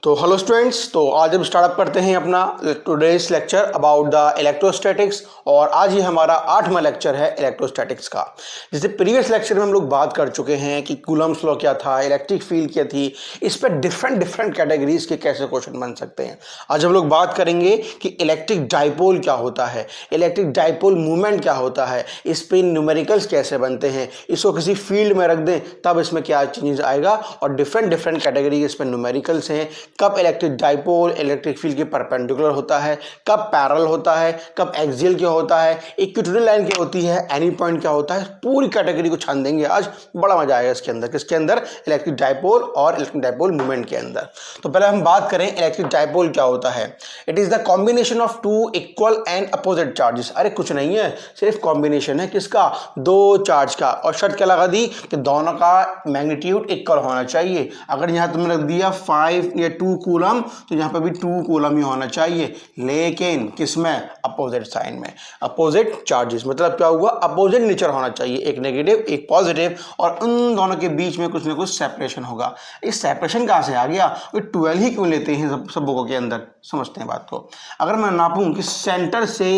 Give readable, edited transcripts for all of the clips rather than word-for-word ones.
तो hello students, तो आज हम स्टार्टअप करते हैं अपना today's lecture about the electrostatics. और आज ही हमारा 8वां लेक्चर है इलेक्ट्रोस्टैटिक्स का। जैसे प्रीवियस लेक्चर में हम लोग बात कर चुके हैं कि कूलम्स लॉ क्या था, इलेक्ट्रिक फील्ड क्या थी, इस पर डिफरेंट कैटेगरीज के कैसे क्वेश्चन बन सकते हैं। आज हम लोग बात करेंगे कि इलेक्ट्रिक डाइपोल क्या होता है, इलेक्ट्रिक डाइपोल मूवमेंट क्या होता है, इस पर न्यूमेरिकल्स कैसे बनते हैं, इसको किसी फील्ड में रख दें तब इसमें क्या चेंज आएगा, और डिफरेंट कैटेगरी इस पर न्यूमेरिकल्स हैं। कब इलेक्ट्रिक डाइपोल इलेक्ट्रिक फील्ड के परपेंडिकुलर होता है, कब पैरेलल होता है, कब एक्सियल क्या होता है, इक्विटोरियल लाइन क्या होती है, एनी पॉइंट क्या होता है, पूरी कैटेगरी को छान देंगे आज। बड़ा मजा आएगा इसके अंदर। किसके अंदर? इलेक्ट्रिक डाइपोल और इलेक्ट्रिक डाइपोल मूवमेंट के अंदर। तो पहले हम बात करें इलेक्ट्रिक डाइपोल क्या होता है। It is the combination of two equal and opposite charges. अरे कुछ नहीं है, सिर्फ कॉम्बिनेशन है। किसका? दो चार्ज का। और शर्त क्या लगा दी कि दोनों का मैग्नीट्यूड इक्वल होना चाहिए। अगर यहां तुमने रख दिया 5 या 2 कूलम तो यहाँ पे भी 2 कूलम ही होना चाहिए, लेकिन किसमें? अपोजिट साइन में, अपोजिट चार्जेस। मतलब क्या हुआ? अपोजिट नेचर होना चाहिए, एक नेगेटिव एक पॉजिटिव, और उन दोनों के बीच में कुछ ना कुछ सेपरेशन होगा। इस सेपरेशन कहाँ से आ गया? 12 ही क्यों लेते हैं सब बुकों के अंदर? समझते हैं बात को। अगर मैं नापूं कि सेंटर से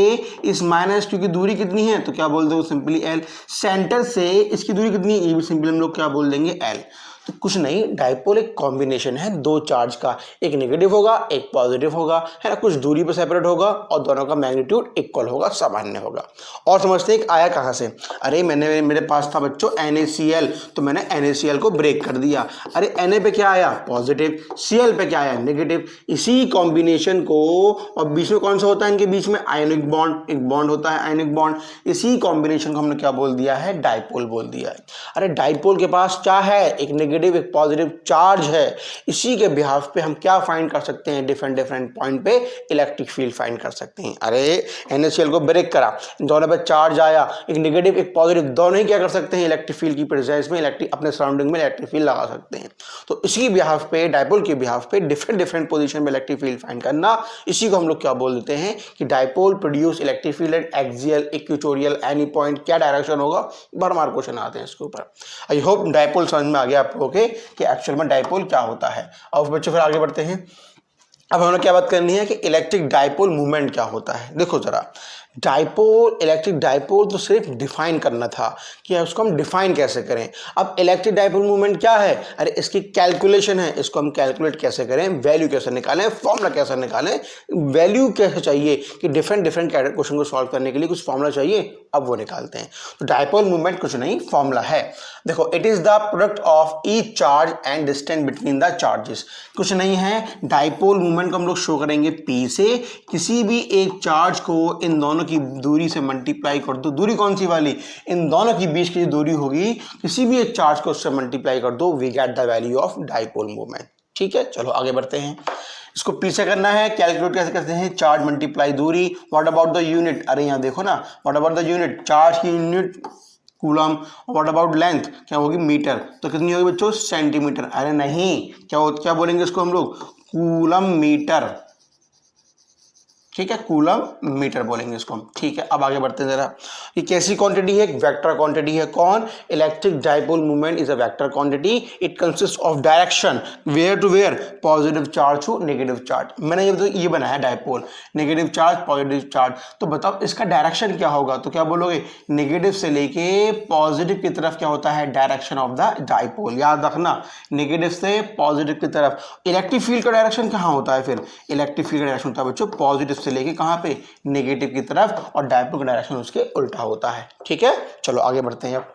इस माइनस क्योंकि दूरी कितनी है तो क्या बोल दो? Simply L. सेंटर से इसकी दूरी कितनी है? ये भी सिंपली हम लोग क्या बोल देंगे? एल। तो कुछ नहीं, डाइपोल एक कॉम्बिनेशन है दो चार्ज का, एक नेगेटिव होगा एक पॉजिटिव होगा, है ना, कुछ दूरी पर सेपरेट होगा और दोनों का मैग्नीट्यूड इक्वल होगा, सामान्य होगा। और समझते हैं आया कहाँ से। अरे मेरे पास था बच्चों NaCl, तो मैंने NaCl को ब्रेक कर दिया। अरे Na पे क्या आया? पॉजिटिव। Cl पे क्या आया? नेगेटिव। इसी कॉम्बिनेशन को, और बीच में कौन सा होता है इनके बीच में? आयनिक बॉन्ड, एक बॉन्ड होता है आयनिक बॉन्ड। इसी कॉम्बिनेशन को हमने क्या बोल दिया है? डाइपोल बोल दिया है। अरे डाइपोल के पास क्या है? एक नेगेटिव एक पॉजिटिव चार्ज है। इसी के बिहाफ पे हम क्या फाइंड कर सकते हैं? डिफरेंट पॉइंट पे इलेक्ट्रिक फील्ड फाइंड कर सकते हैं। अरे NaCl को ब्रेक करा, दोनों पे चार्ज आया, एक नेगेटिव एक पॉजिटिव, दोनों ही क्या कर सकते हैं? इलेक्ट्रिक फील्ड की प्रेजेंस में इलेक्ट्रिक अपने सराउंडिंग में इलेक्ट्रिक फील्ड लगा सकते हैं। तो इसी बिहाफ पे, डाइपोल के बिहाफ पे डिफरेंट पोजीशन में इलेक्ट्रिक फील्ड फाइंड करना, इसी को हम लोग क्या बोल देते हैं कि dipole produce electric field at axial, equatorial, any point. क्या डायरेक्शन होगा? बार क्वेश्चन आते हैं इसके ऊपर। आई होप डाइपोल समझ में आ गया आप लोगों के कि एक्चुअल में डाइपोल क्या होता है। अब बच्चों फिर आगे बढ़ते हैं। अब हमें क्या बात करनी है कि इलेक्ट्रिक डाइपोल मूवमेंट क्या होता है। देखो जरा, डाइपोल, इलेक्ट्रिक डाइपोल तो सिर्फ डिफाइन करना था कि उसको हम डिफाइन कैसे करें। अब इलेक्ट्रिक डाइपोल मूवमेंट क्या है? अरे इसकी कैलकुलेशन है, इसको हम कैलकुलेट कैसे करें, वैल्यू कैसे निकालें, फॉर्मूला कैसे निकालें, वैल्यू कैसे चाहिए कि डिफरेंट क्वेश्चन को सॉल्व करने के लिए कुछ फॉर्मूला चाहिए, अब वो निकालते हैं। तो डाइपोल मूवमेंट कुछ नहीं, फॉर्मूला है। देखो, it is the product of each charge and distance between the charges. कुछ नहीं है, डाइपोल मूवमेंट को हम लोग शो करेंगे P से। किसी भी एक चार्ज को इन दोनों की दूरी से मल्टीप्लाई कर दो। दूरी कौन सी वाली? इन दोनों की बीच की दूरी होगी, किसी भी एक चार्ज को उससे मल्टीप्लाई कर दो, we get the value of dipole movement. ठीक है, चलो आगे बढ़ते हैं। इसको पीछे करना है, कैलकुलेट कैसे करते हैं? चार्ज मल्टीप्लाई दूरी। What about the unit? अरे यहाँ देखो ना, what about the unit? Charge की unit coulomb. What about length? क्या होगी? मीटर। तो कितनी होगी बच्चों? सेंटीमीटर। अरे नहीं, क्या बोलेंगे इसको हम लोग? Coulomb metre. ठीक है, कूलम मीटर बोलेंगे इसको हम। ठीक है, अब आगे बढ़ते हैं जरा। ये कैसी क्वांटिटी है? एक वेक्टर क्वांटिटी है। कौन? Electric dipole movement is a vector quantity. It consist of direction, where to where, positive charge to negative charge. मैंने ये बनाया dipole, negative charge positive charge. तो बताओ इसका डायरेक्शन क्या होगा? तो क्या बोलोगे? नेगेटिव से लेके पॉजिटिव की तरफ क्या होता है? Direction of the dipole. याद रखना, नेगेटिव से पॉजिटिव की तरफ। इलेक्ट्रिक फील्ड का डायरेक्शन कहाँ होता है फिर? इलेक्ट्रिक फील्ड का डायरेक्शन होता है बच्चों पॉजिटिव से लेके कहां पे? नेगेटिव की तरफ, और डाइपोल का डायरेक्शन उसके उल्टा होता है। ठीक है, चलो आगे बढ़ते हैं।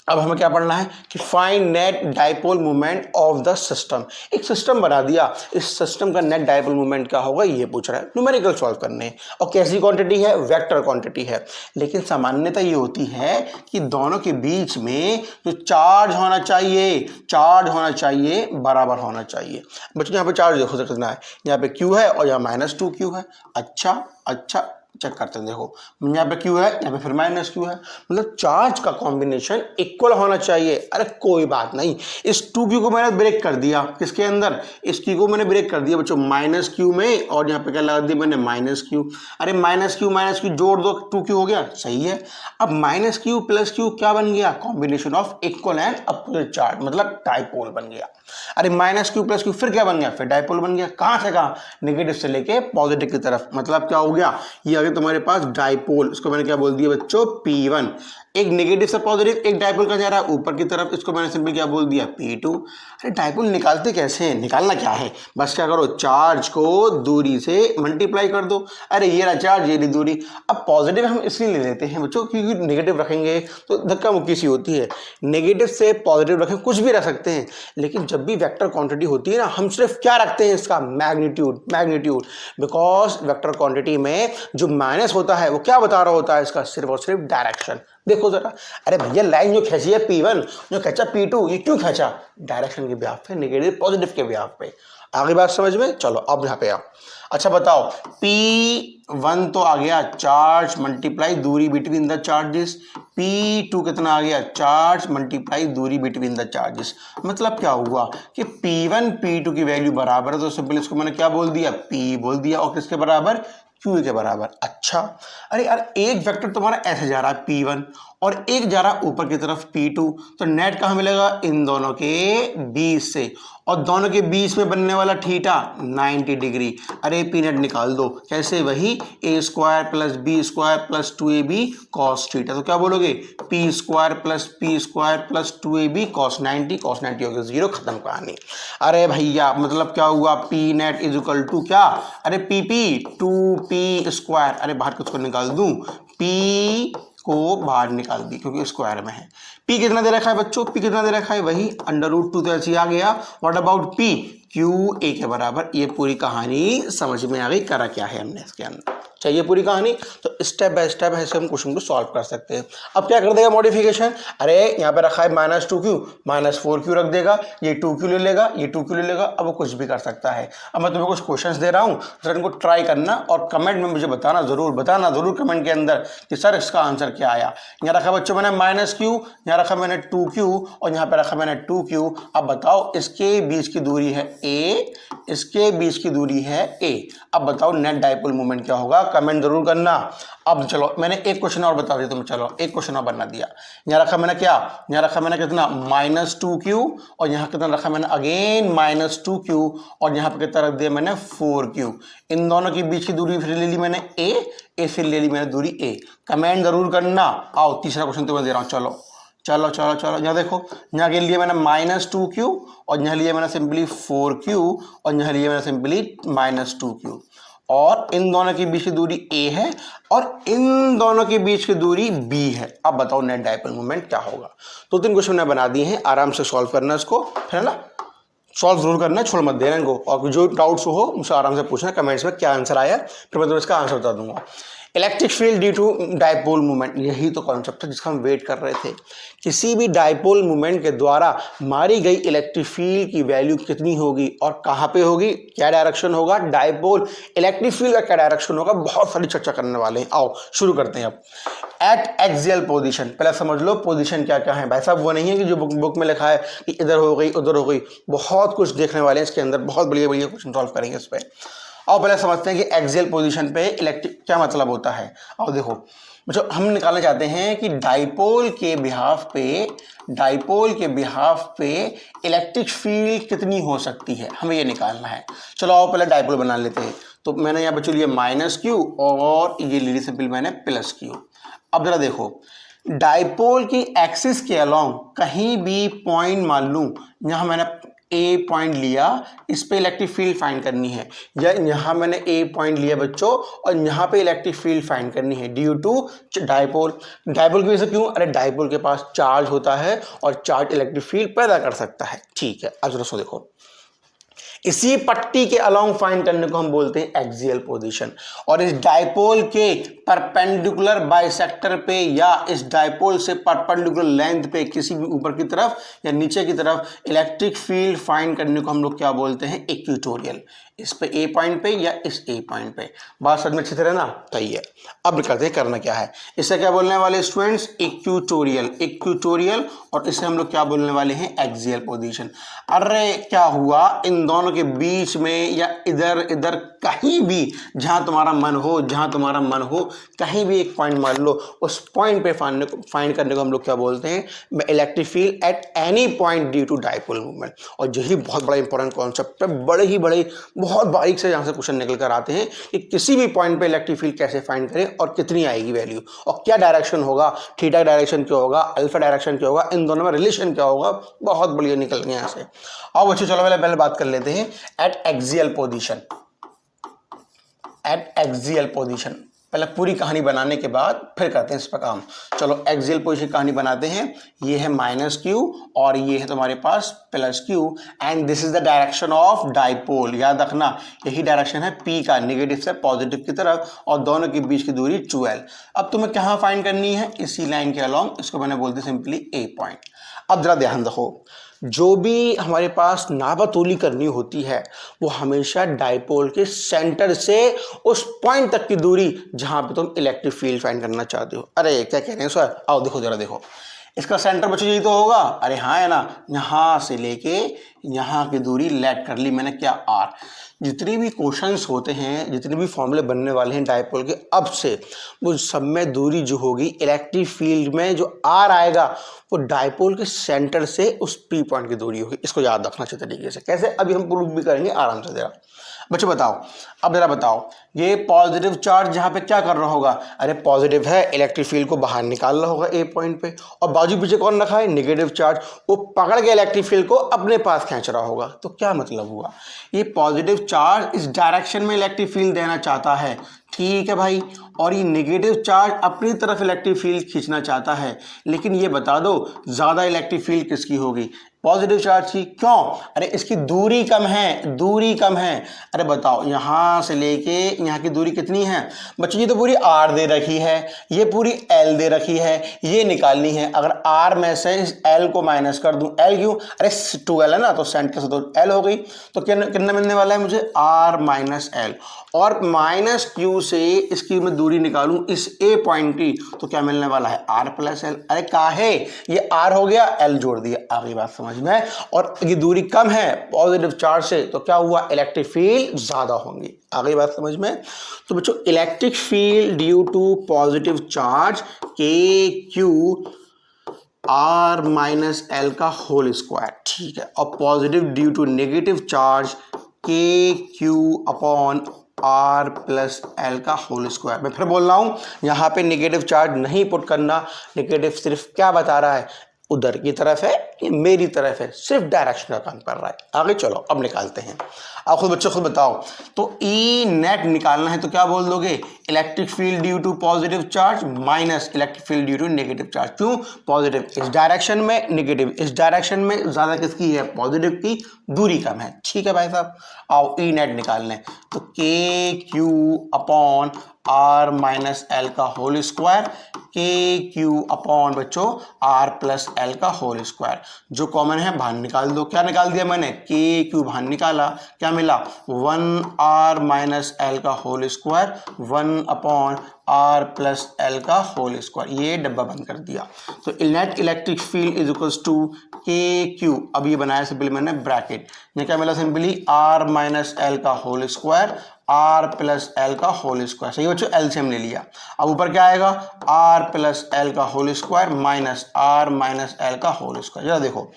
अब हमें क्या पढ़ना है कि find net dipole movement of the system. एक सिस्टम बना दिया, इस सिस्टम का नेट डाइपोल मूवमेंट क्या होगा ये पूछ रहा है। न्यूमेरिकल सॉल्व करने हैं। और कैसी क्वांटिटी है? वेक्टर क्वांटिटी है। लेकिन सामान्यता ये होती है कि दोनों के बीच में जो चार्ज होना चाहिए बराबर होना चाहिए। बच्चों यहाँ पे चार्ज देखो कितना है, यहाँ पे Q है और यहाँ -2Q है। अच्छा, चेक करते हैं, देखो यहाँ पे क्यू है, यहाँ पे फिर माइनस क्यू है, मतलब चार्ज का कॉम्बिनेशन इक्वल होना चाहिए। अरे कोई बात नहीं, इस 2q को मैंने ब्रेक कर दिया, किसके अंदर, इस q को मैंने ब्रेक कर दिया बच्चों माइनस क्यू में, और यहाँ पे क्या लगा दिया मैंने माइनस क्यू। अरे माइनस क्यू जोड़ दो, 2q हो गया, सही है। अब माइनस क्यू प्लस क्यू क्या बन गया, combination of equal and opposite charge, मतलब डाइपोल बन गया। अरे माइनस क्यू प्लस क्यू फिर क्या बन गया, फिर डाइपोल बन गया। कहां से कहां, नेगेटिव से लेके पॉजिटिव की तरफ, मतलब क्या हो गया, ये आ गया तुम्हारे पास डाइपोल। इसको मैंने क्या बोल दिया बच्चों, P1। एक नेगेटिव से पॉजिटिव, एक डाइपोल का जा रहा है ऊपर की तरफ, इसको मैंने सिंपल क्या बोल दिया, P2। अरे डाइपोल निकालते कैसे हैं, निकालना क्या है, बस क्या करो, चार्ज को दूरी से मल्टीप्लाई कर दो। अरे ये रहा चार्ज, ये रही दूरी। अब पॉजिटिव हम इसलिए ले लेते हैं बच्चों क्योंकि नेगेटिव रखेंगे तो धक्का मुक्की सी होती है, नेगेटिव से पॉजिटिव रखें कुछ भी रख सकते हैं, लेकिन जब भी वेक्टर क्वांटिटी होती है ना, हम सिर्फ क्या रखते हैं, इसका मैग्नीट्यूड, बिकॉज वेक्टर क्वांटिटी में जो माइनस होता है वो क्या बता रहा होता है, इसका सिर्फ और सिर्फ डायरेक्शन। देखो जरा, अरे भैया लाइन जो खींची है P1, जो खींचा P2, ये क्यों खींचा, डायरेक्शन के बिहाफ पे, नेगेटिव पॉजिटिव के बिहाफ पे। आगे बात समझ में, चलो अब यहाँ पे आओ। अच्छा बताओ, P1 तो आ गया चार्ज मल्टीप्लाई दूरी बिटवीन द चार्जेस, P2 कितना आ गया, चार्ज मल्टीप्लाई दूरी बिटवीन द चार्जेस। मतलब क्या हुआ कि P1 P2 की वैल्यू बराबर है, तो सिंपल इसको मैंने क्या बोल दिया, P बोल दिया, और किसके बराबर, Q के बराबर। अच्छा, अरे यार एक वेक्टर तुम्हारा ऐसे जा रहा है P1 और एक जा रहा है ऊपर की तरफ P2, तो नेट कहाँ मिलेगा, इन दोनों के बीच से, और दोनों के बीच में बनने वाला थीटा 90 डिग्री। अरे पी नेट निकाल दो, कैसे, वही a square plus B square plus 2ab cos theta. तो क्या बोलोगे, p square plus 2ab cos 90 हो गया 0, खत्म कहानी। अरे भैया मतलब क्या हुआ, P net is equal to क्या, अरे PP 2p स्क्वायर, अरे बाहर किसको निकाल दूं, p को बाहर निकाल दी क्योंकि स्क्वायर में है। P कितना दे रखा है बच्चों, P कितना दे रखा है, वही √2, तो ऐसे ही आ गया। What about P, Q A के बराबर। ये पूरी कहानी समझ में आ गई, करा क्या है हमने इसके अंदर, चाहिए पूरी कहानी। तो स्टेप बाय स्टेप ऐसे हम क्वेश्चन को सॉल्व कर सकते हैं। अब क्या कर देगा मॉडिफिकेशन, अरे यहाँ पे रखा है -2q, -4q रख देगा, ये 2q ले लेगा, ये 2q ले लेगा, अब वो कुछ भी कर सकता है। अब मैं तुम्हें कुछ क्वेश्चंस दे रहा हूँ, जरा इनको ट्राई करना और कमेंट में मुझे बताना जरूर कमेंट के अंदर कि सर इसका आंसर क्या आया। यहाँ रखा बच्चों मैंने -q, यहाँ रखा मैंने 2q और यहाँ पे रखा मैंने 2q। अब बताओ इसके बीच की दूरी है a, इसके बीच की दूरी है a। अब बताओ नेट डाइपोल मोमेंट क्या होगा, कमेंट जरूर करना। अब चलो मैंने एक क्वेश्चन और बता दिया तुम्हें, चलो एक क्वेश्चन और बना दिया। यहाँ रखा मैंने क्या, यहाँ रखा मैंने कितना -2q और यहाँ कितना रखा मैंने अगेन -2q और यहाँ पे कितना रख दिया मैंने 4q। इन दोनों के बीच की दूरी फिर ले ली मैंने a फिर ले ली मैंने दूरी a। कमेंट जरूर करना। आओ तीसरा क्वेश्चन तुम्हें दे रहा हूँ, चलो यहाँ देखो, यहाँ के लिए मैंने -2q और यहाँ लिए मैंने सिंपली 4q और यहाँ लिए मैंने सिंपली -2q, और इन दोनों के बीच की दूरी a है और इन दोनों के बीच की दूरी b है। अब बताओ नेट डाइपोल मोमेंट क्या होगा। तो 3 क्वेश्चन मैंने बना दिए हैं, आराम से सॉल्व करना इसको, है ना, सॉल्व जरूर करना, छोड़ मत देना इनको, और जो डाउट्स हो मुझसे आराम से पूछना कमेंट्स में क्या आंसर आया, फिर मैं तुम्हें इसका आंसर बता दूंगा। Electric field due to dipole movement, यही तो कॉन्सेप्ट है जिसका हम वेट कर रहे थे। किसी भी डाइपोल मूवमेंट के द्वारा मारी गई इलेक्ट्रिक फील्ड की वैल्यू कितनी होगी और कहाँ पे होगी, क्या डायरेक्शन होगा, डाइपोल इलेक्ट्रिक फील्ड का क्या डायरेक्शन होगा, बहुत सारी चर्चा करने वाले हैं। आओ शुरू करते हैं। अब एट एक्सियल पोजीशन, पहले समझ लो पोजीशन क्या क्या है भाई साहब, वो नहीं है कि जो बुक में लिखा है कि इधर हो गई उधर हो गई, बहुत कुछ देखने वाले हैं इसके अंदर, बहुत बढ़िया क्वेश्चन सॉल्व करेंगे इस पर। और पहले समझते हैं कि एक्सियल पोजीशन पे इलेक्ट्रिक क्या मतलब होता है। और देखो बच्चों, हम निकालना चाहते हैं कि डाइपोल के बिहाफ पे इलेक्ट्रिक फील्ड कितनी हो सकती है, हमें ये निकालना है। चलो आओ पहले डाइपोल बना लेते हैं। तो मैंने यहाँ बच्चों लिए -q और ये ले ली सिंपल मैंने +q। अब जरा देखो, डाइपोल की एक्सिस के अलोंग कहीं भी पॉइंट मान लूँ, यहाँ मैंने ए पॉइंट लिया, इस पे इलेक्ट्रिक फील्ड फाइंड करनी है, या यहाँ मैंने ए पॉइंट लिया बच्चों और यहाँ पे इलेक्ट्रिक फील्ड फाइंड करनी है ड्यू टू डाइपोल। डाइपोल की वजह से क्यों, अरे डाइपोल के पास चार्ज होता है और चार्ज इलेक्ट्रिक फील्ड पैदा कर सकता है। ठीक है, अब जरा देखो, इसी पट्टी के अलोंग फाइंड करने को हम बोलते हैं एक्सियल पोजीशन। और इस डायपोल के परपेंडिकुलर बाइसेक्टर पे या इस डायपोल से परपेंडिकुलर लेंथ पे किसी भी ऊपर की तरफ या नीचे की तरफ इलेक्ट्रिक फील्ड फाइंड करने को हम लोग क्या बोलते हैं, इक्वेटोरियल। इस पे ए पॉइंट पे या इस ए पॉइंट पे, बात समझ में अच्छी तरह ना, सही है। अब करते हैं, करना क्या है, इससे क्या बोलने वाले स्टूडेंट्स, इक्वेटोरियल, इक्वेटोरियल, और इसे हम लोग क्या बोलने वाले हैं, एक्सियल पोजीशन। अरे क्या हुआ, इन दोनों के बीच में या इधर इधर कहीं भी जहां तुम्हारा मन हो, जहां तुम्हारा मन हो, कहीं भी एक पॉइंट मान लो, उस पॉइंट पे फाइंड करने को हम लोग क्या बोलते हैं, electric field at any point due to dipole movement. और यही बहुत बड़ा इंपॉर्टेंट कॉन्सेप्ट है, बड़े बहुत बारीक से यहाँ से क्वेश्चन निकल कर आते हैं कि किसी भी पॉइंट पे इलेक्ट्रिक फील्ड कैसे फाइंड करें और कितनी आएगी वैल्यू, और क्या डायरेक्शन होगा, थीटा डायरेक्शन क्या होगा, अल्फा डायरेक्शन क्या होगा, इन दोनों में रिलेशन क्या होगा, बहुत बढ़िया निकल गया यहाँ से। आओ बच्चों चलो पहले बात कर लेते हैं eight axial position. Eight axial position पहले पूरी कहानी बनाने के बाद फिर करते हैं इस पर काम। चलो एक्सियल पोजीशन कहानी बनाते हैं। ये है माइनस क्यू और ये है तुम्हारे पास plus Q, and this is the direction of dipole. याद रखना यही डायरेक्शन है पी का, नेगेटिव से पॉजिटिव की तरफ, और दोनों के बीच की दूरी 12। अब तुम्हें कहाँ फाइंड करनी है, इसी लाइन के अलोंग, इसको मैंने बोलते सिंपली ए पॉइंट। अब जरा ध्यान रखो, जो भी हमारे पास नापतोली करनी होती है वो हमेशा डाइपोल के सेंटर से उस पॉइंट तक की दूरी जहां पे तुम इलेक्ट्रिक फील्ड फाइंड करना चाहते हो। अरे क्या कह रहे हैं सर, आओ देखो जरा देखो, इसका सेंटर बच्चों यही तो होगा। अरे हाँ है ना, यहां से लेके यहां की दूरी लेट कर ली मैंने, क्या आर। जितने भी क्वेश्चंस होते हैं, जितने भी फॉर्मूले बनने वाले हैं डाइपोल के अब से, वो सब में दूरी जो होगी इलेक्ट्रिक फील्ड में जो आर आएगा वो डाइपोल के सेंटर से उस पी पॉइंट की दूरी होगी। इसको याद रखना अच्छे तरीके से। कैसे, अभी हम प्रूव भी करेंगे आराम से। जरा बच्चों बताओ, अब जरा बताओ, ये पॉजिटिव चार्ज यहाँ पे क्या कर रहा होगा, अरे पॉजिटिव है, इलेक्ट्रिक फील्ड को बाहर निकाल रहा होगा ए पॉइंट पे, और बाजू पीछे कौन रखा है, नेगेटिव चार्ज, वो पकड़ के इलेक्ट्रिक फील्ड को अपने पास खींच रहा होगा। तो क्या मतलब हुआ, ये पॉजिटिव चार्ज इस डायरेक्शन में इलेक्ट्रिक फील्ड देना चाहता है, ठीक है भाई, और ये नेगेटिव चार्ज अपनी तरफ इलेक्ट्रिक फील्ड खींचना चाहता है। लेकिन ये बता दो ज्यादा इलेक्ट्रिक फील्ड किसकी होगी, पॉजिटिव चार्ज की। क्यों, अरे इसकी दूरी कम है, दूरी कम है। अरे बताओ यहां से लेके यहां की दूरी कितनी है बच्चों, ये तो पूरी आर दे रखी है, ये पूरी एल दे रखी है, ये निकालनी है। अगर आर में से इस एल को माइनस कर दूं, एल क्यों, अरे 2l है ना, तो सेंटर से तो एल हो गई, तो कितना मिलने वाला है मुझे, आर माइनस एल। और माइनस क्यू से इसकी मैं दूरी निकालूं इस ए पॉइंट की, तो क्या मिलने वाला है, आर प्लस एल। अरे काहे, ये आर हो गया, एल जोड़ दिया, आगे बात समझ में। और ये दूरी कम है पॉजिटिव चार्ज से, तो क्या हुआ, इलेक्ट्रिक फील्ड ज्यादा होंगी, आगे बात समझ में। तो बच्चों electric field due to positive charge के क्यू आर माइनस एल का होल स्क्वायर, ठीक है, और positive due to negative charge के Q upon R plus L का होल स्क्वायर। मैं फिर बोल रहा हूं, यहां पे नेगेटिव चार्ज नहीं पुट करना, नेगेटिव सिर्फ क्या बता रहा है, उधर की तरफ है, ये मेरी तरफ है, सिर्फ डायरेक्शन का काम कर रहा है। आगे चलो अब निकालते हैं, आप खुद बच्चों खुद बताओ। तो ई नेट निकालना है तो क्या बोल दोगे, electric field due to positive charge minus electric field due to negative charge. क्यों, पॉजिटिव इस डायरेक्शन में, नेगेटिव इस डायरेक्शन में, ज्यादा किसकी है, पॉजिटिव की, दूरी कम है, ठीक है भाई साहब। आओ ई नेट निकालने, तो K Q upon R minus L का whole square, K Q upon बच्चों आर प्लस एल का होल स्क्वायर। जो कॉमन है बाहर निकाल दो, क्या निकाल दिया मैंने, के क्यू बाहर निकाला, क्या मिला, 1 आर माइनस एल का whole square, 1 upon R plus L का होल स्क्वायर, ये डब्बा बंद कर दिया। तो net electric field is equals to K Q, अब ये बनाया सिंपली मैंने ब्रैकेट, ये क्या मिला सिंपली, आर माइनस एल का whole square, R plus L का होल स्क्वायर, सही बच्चों, एलसीएम ले लिया। अब ऊपर क्या आएगा, आर प्लस एल का whole square minus are minus L का होल स्क्वायर। जरा देखो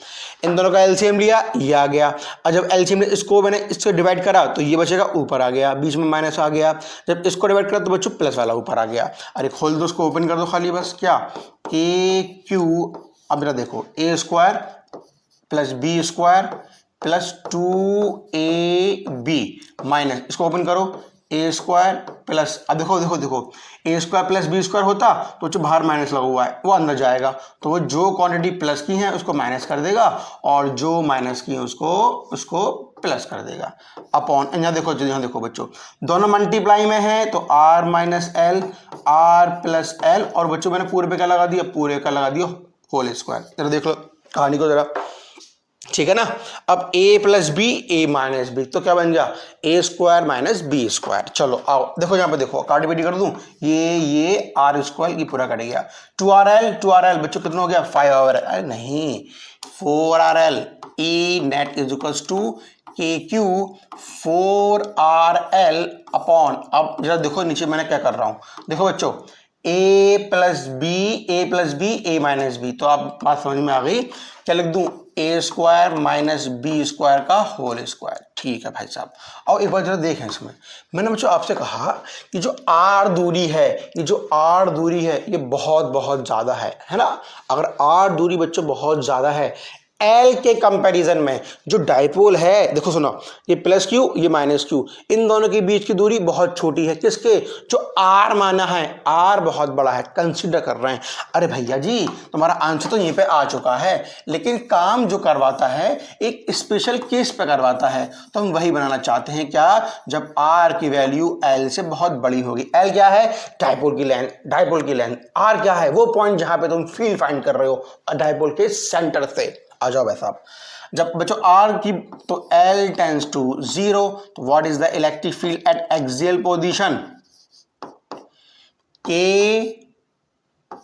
इन दोनों का एलसीएम लिया, ये आ गया। और जब एलसीएम इसको मैंने इससे डिवाइड करा तो ये बचेगा, ऊपर आ गया, बीच में माइनस आ गया। जब इसको डिवाइड करा तो बच्चों प्लस वाला ऊपर आ गया। अरे खोल दो, उसको ओपन कर दो खाली, बस क्या, के क्यू, अब जरा देखो, A square plus B square plus 2ab minus, इसको ओपन करो, ए स्क्वायर प्लस, अब देखो देखो देखो, A square plus B square होता तो जो बाहर माइनस लगा हुआ है वो अंदर जाएगा, तो वो जो क्वांटिटी प्लस की है उसको माइनस कर देगा और जो माइनस की है उसको प्लस कर देगा अपॉन, यहाँ देखो यहाँ देखो बच्चों दोनों मल्टीप्लाई में है तो r minus L R plus L, और बच्चों मैंने पूरे पे क्या लगा दिया, पूरे का लगा दिया होल स्क्वायर। जरा देख लो कहानी को जरा, ठीक है ना। अब a plus B A minus B तो क्या बन गया A square minus B square. चलो आओ देखो यहाँ पे देखो काटी बेटी कर दूं, ये आर स्क्वायर ये पूरा कट गया, 2rl बच्चों कितना हो गया 5r, अरे नहीं 4rl, E net is equals to K Q 4rl upon, अब जरा देखो नीचे मैंने क्या कर रहा हूं, देखो बच्चों a plus B A minus B, तो आप बात समझ में आ गई, क्या लिख दूं ए स्क्वायर माइनस बी स्क्वायर का होल स्क्वायर। ठीक है भाई साहब। और एक बार जरा देखें इसमें, मैंने बच्चों आपसे कहा कि जो आर दूरी है, ये जो आर दूरी है ये बहुत बहुत ज्यादा है ना। अगर आर दूरी बच्चों बहुत ज्यादा है एल के कंपैरिजन में, जो डाइपोल है देखो सुनो, ये प्लस क्यू ये माइनस क्यू, इन दोनों के बीच की दूरी बहुत छोटी है, किसके, जो आर माना है, आर बहुत बड़ा है, कंसीडर कर रहे हैं। अरे भैया जी तुम्हारा आंसर तो यहीं पे आ चुका है, लेकिन काम जो करवाता है एक स्पेशल केस पे करवाता है, तो हम वही बनाना चाहते हैं, क्या, जब आर की वैल्यू एल से बहुत बड़ी होगी। एल क्या है, डाइपोल की लेंथ, डाइपोल की लेंथ, आर क्या है, वो पॉइंट जहां पे तुम फील्ड फाइंड कर रहे हो डाइपोल के सेंटर से। आ जाओ भाई साहब, जब बच्चों आर की तो एल टेंस टू 0, तो what is the electric field at axial position, के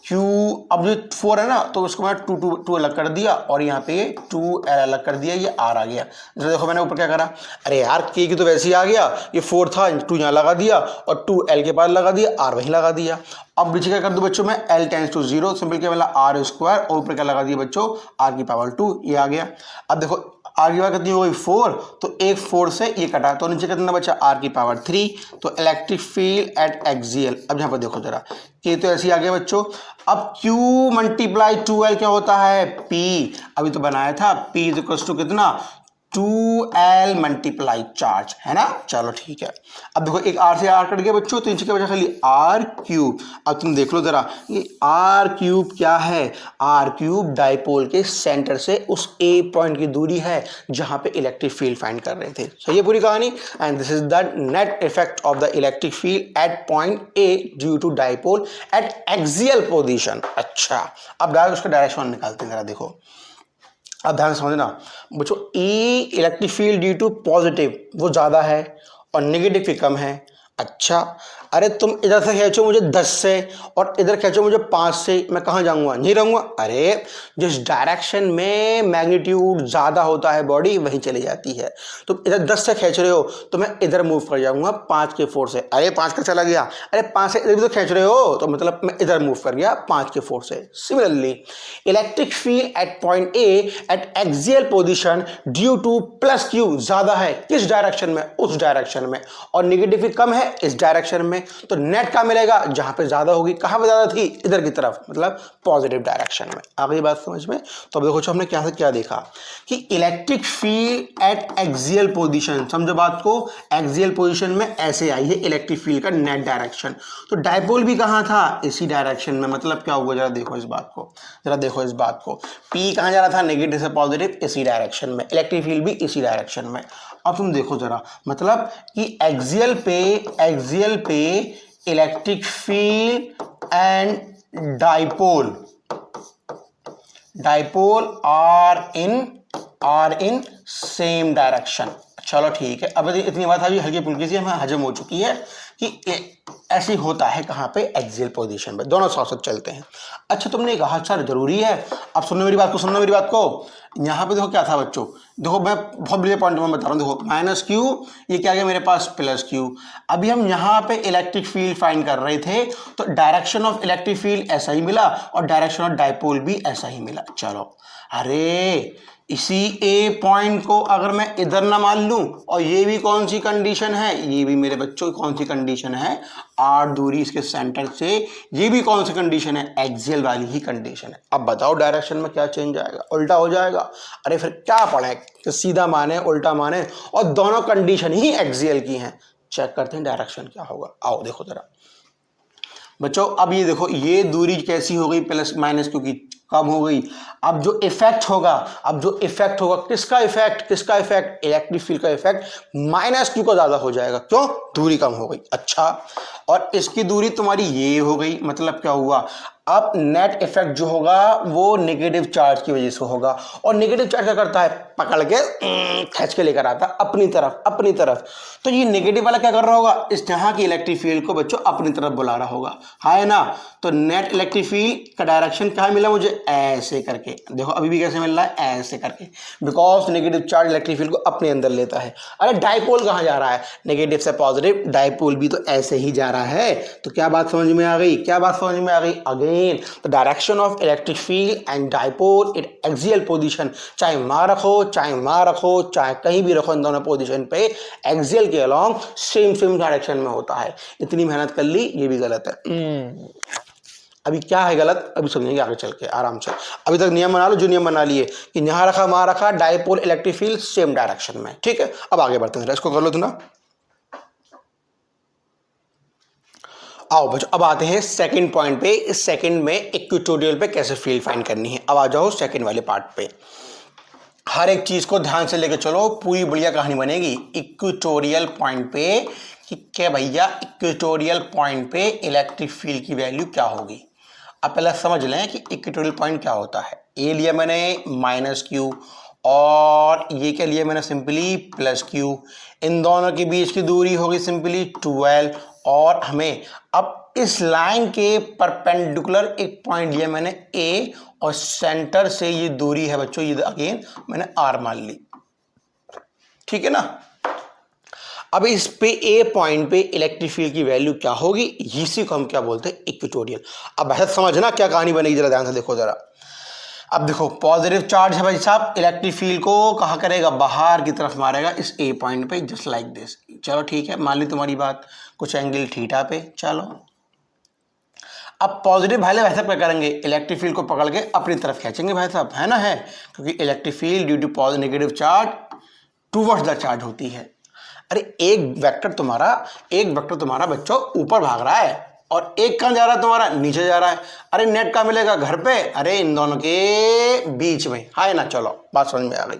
क्यू, अब जो 4 है ना तो उसको मैं 2 अलग कर दिया और यहाँ पे 2l अलग कर दिया, ये r आ गया। जरा देखो मैंने ऊपर क्या करा, अरे यार k की तो वैसे ही आ गया, ये 4 था 2 यहाँ लगा दिया और 2l के पास लगा दिया, r वहीं लगा दिया। अब नीचे क्या कर दूं बच्चों, मैं l टेंस टू 0 सिंपल क्या मिला r स्क्वायर, और ऊपर क्या लगा दिया बच्चों r की पावर 2, ये आ गया। अब देखो r की पावर कितनी हो गई 4, तो एक 4 से ये कटा तो नीचे कितना बचा r की पावर 3, तो इलेक्ट्रिक फील्ड एट एक्सियल। अब यहाँ पर देखो जरा k तो ऐसे ही आ गया बच्चों, अब q मल्टीप्लाई 2l क्या होता है p, अभी तो बनाया था p इज इक्वल टू कितना 2l मल्टीप्लाई चार्ज, है ना। चलो ठीक है। अब देखो एक r से r कट गया बच्चों, तो नीचे क्या बचा खाली r क्यूब। अब तुम देख लो जरा ये r क्यूब क्या है, r क्यूब डाइपोल के सेंटर से उस a पॉइंट की दूरी है जहां पे इलेक्ट्रिक फील्ड फाइंड कर रहे थे। सही है पूरी कहानी। And this is the net effect of the electric field at point a due to dipole at axial position. अच्छा अब डायरेक्ट उसका डायरेक्शन निकालते हैं, जरा देखो अब ध्यान से समझना बच्चों, E electric field due to positive वो ज़्यादा है और नेगेटिव की कम है। अच्छा अरे तुम इधर से खींचो मुझे 10 से और इधर खींचो मुझे 5 से, मैं कहाँ जाऊँगा, नहीं रहूँगा। अरे जिस डायरेक्शन में मैग्नीट्यूड ज़्यादा होता है बॉडी वहीं चली जाती है। तुम इधर 10 से खींच रहे हो तो मैं इधर मूव कर जाऊँगा 5 के 4 से, अरे 5 का चला गया, अरे 5 से इधर भी तो खींच रहे हो तो मतलब मैं इधर मूव कर गया 5 के 4 से। Similarly electric field at point A eight axial position due two plus Q ज़्यादा है किस डायरेक्शन में, उस डायरेक्शन में, और नेगेटिव कम है इस डायरेक्शन में, तो नेट का मिलेगा जहां पे ज्यादा होगी, कहां पे ज्यादा थी इधर की तरफ, मतलब पॉजिटिव डायरेक्शन में। आ गई बात समझ में। तो अब देखो हमने क्या से क्या देखा कि electric field at axial position, समझो बात को, एक्सियल पोजीशन में ऐसे आई है इलेक्ट्रिक फील्ड का नेट डायरेक्शन, तो डाइपोल भी कहां था इसी डायरेक्शन में, मतलब क्या हुआ जरा देखो इस बात को, जरा देखो इस बात को, पी कहां जा रहा था नेगेटिव से पॉजिटिव इसी डायरेक्शन में, इलेक्ट्रिक फील्ड भी इसी डायरेक्शन में। अब तुम देखो जरा मतलब कि एक्सियल पे electric field and dipole are in same direction. चलो ठीक है, अब इतनी बात अभी हल्की फुल्की सी हमें हजम हो चुकी है कि ऐसे होता है कहाँ पे एक्सियल पोजीशन पे, दोनों साथ साथ चलते हैं। अच्छा तुमने कहा सर जरूरी है, अब सुनना मेरी बात को, सुनना मेरी बात को। यहाँ पे देखो क्या था बच्चों, देखो मैं बहुत बड़े पॉइंट में बता रहा हूँ, देखो माइनस क्यू ये क्या गया मेरे पास प्लस क्यू। अभी हम यहाँ पे इलेक्ट्रिक फील्ड फाइंड कर रहे थे तो डायरेक्शन ऑफ इलेक्ट्रिक फील्ड ऐसा ही मिला और डायरेक्शन ऑफ डाइपोल भी ऐसा ही मिला। चलो अरे इसी ए पॉइंट को अगर मैं इधर ना मान लूं, और ये भी कौन सी कंडीशन है, ये भी मेरे बच्चों कौन सी कंडीशन है, आर दूरी इसके सेंटर से, ये भी कौन सी कंडीशन है, एक्सियल वाली ही कंडीशन है। अब बताओ डायरेक्शन में क्या चेंज आएगा, उल्टा हो जाएगा। अरे फिर क्या पढ़े कि सीधा माने उल्टा माने, और दोनों कंडीशन ही एक्सियल की हैं। चेक करते हैं डायरेक्शन क्या होगा। आओ देखो जरा बच्चों, अब ये देखो ये दूरी कैसी हो गई प्लस माइनस क्यू की, कम हो गई। अब जो इफेक्ट होगा, किसका इफेक्ट, इलेक्ट्रिक फील्ड का इफेक्ट माइनस क्यू का ज्यादा हो जाएगा। क्यों? दूरी कम हो गई। अच्छा, और इसकी दूरी तुम्हारी ये हो गई, मतलब क्या हुआ, अब नेट इफेक्ट जो होगा वो नेगेटिव चार्ज की वजह से होगा। और नेगेटिव चार्ज क्या करता है, पकड़ के खींच के लेकर आता अपनी तरफ। तो ये नेगेटिव वाला क्या कर रहा होगा, इस यहाँ की इलेक्ट्रिक फील्ड को बच्चों अपनी तरफ बुला रहा होगा, है ना। तो नेट इलेक्ट्रिक फील्ड का डायरेक्शन क्या मिला मुझे, ऐसे करके। देखो अभी भी कैसे मिल रहा है, ऐसे करके, because negative charge electric field को अपने अंदर लेता है। अरे डाइपोल कहाँ जा रहा है, नेगेटिव से पॉजिटिव, डाइपोल भी तो ऐसे ही जा रहा है। तो क्या बात समझ में आ गई, again the direction of electric field and dipole it axial position, चाहे मां रखो चाहे कहीं भी रखो, इन दोनों पोजीशन पे एक्सियल के अलोंग सेम डायरेक्शन में होता है। इतनी मेहनत कर ली, ये भी गलत है। अभी क्या है गलत, अभी समझेंगे आगे चल के आराम से। अभी तक नियम बना लो, जो नियम बना लिए कि यहाँ रखा वहां रखा, dipole electric field same direction में, ठीक है। अब आगे बढ़ते हैं, इसको कर लो ना। आओ बच्चों, अब आते हैं सेकंड पॉइंट पे। इस सेकंड में इक्वेटोरियल पे कैसे फील्ड फाइंड करनी है। अब आ जाओ सेकंड वाले पार्ट पे। हर एक चीज को ध्यान से लेके चलो, पूरी बढ़िया कहानी बनेगी। इक्वेटोरियल पॉइंट पे कि क्या भैया, इक्वेटोरियल पॉइंट पे इलेक्ट्रिक फील्ड की वैल्यू क्या होगी। अब पहले समझ लें कि इक्वेटोरियल पॉइंट क्या होता है। ए लिया मैंने -q और ये क्या लिया मैंने, सिंपली +q। इन दोनों के बीच की दूरी होगी सिंपली 12। और हमें अब इस लाइन के परपेंडिकुलर एक पॉइंट लिया मैंने ए, और सेंटर से ये दूरी है बच्चों, ये अगेन मैंने r मान ली, ठीक है ना। अब इस पे ए पॉइंट पे इलेक्ट्रिक फील्ड की वैल्यू क्या होगी, इसी को हम क्या बोलते हैं, इक्वेटोरियल। अब ऐसा समझना क्या कहानी बनेगी, जरा ध्यान से देखो जरा। अब देखो पॉजिटिव चार्ज है भाई साहब, इलेक्ट्रिक फील्ड को कहाँ करेगा, बाहर की तरफ मारेगा इस ए पॉइंट पे, जस्ट लाइक दिस। चलो ठीक है, मान ली तुम्हारी बात, कुछ एंगल थीटा पे। चलो अब पॉजिटिव भाई वैसे क्या करेंगे, इलेक्ट्रिक फील्ड को पकड़ के अपनी तरफ खींचेंगे भाई साहब, है ना, है, क्योंकि electric field due to positive negative charge towards the charge होती है। अरे एक वेक्टर तुम्हारा बच्चों ऊपर भाग रहा है, और एक कहाँ जा रहा है तुम्हारा, नीचे जा रहा है। अरे नेट कहाँ मिलेगा, घर पे, अरे इन दोनों के बीच में, है ना। चलो बात समझ में आ गई।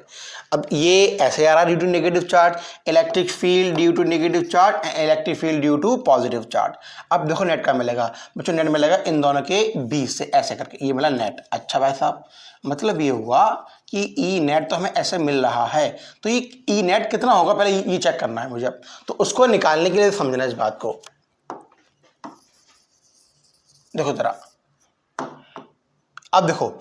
अब ये ऐसे आ रहा है due to negative charge, electric field due to negative charge, electric field due to positive charge. अब देखो नेट कहाँ मिलेगा बच्चों, नेट मिलेगा इन दोनों के बीच से, ऐसे करके ये मिला नेट। अच्छा भाई साहब, मतलब ये हुआ कि ई नेट तो हमें ऐसे मिल रहा है, तो ये ई नेट कितना होगा पहले ये चेक करना है मुझे। तो उसको निकालने के लिए समझना इस बात को। देखो जरा, अब देखो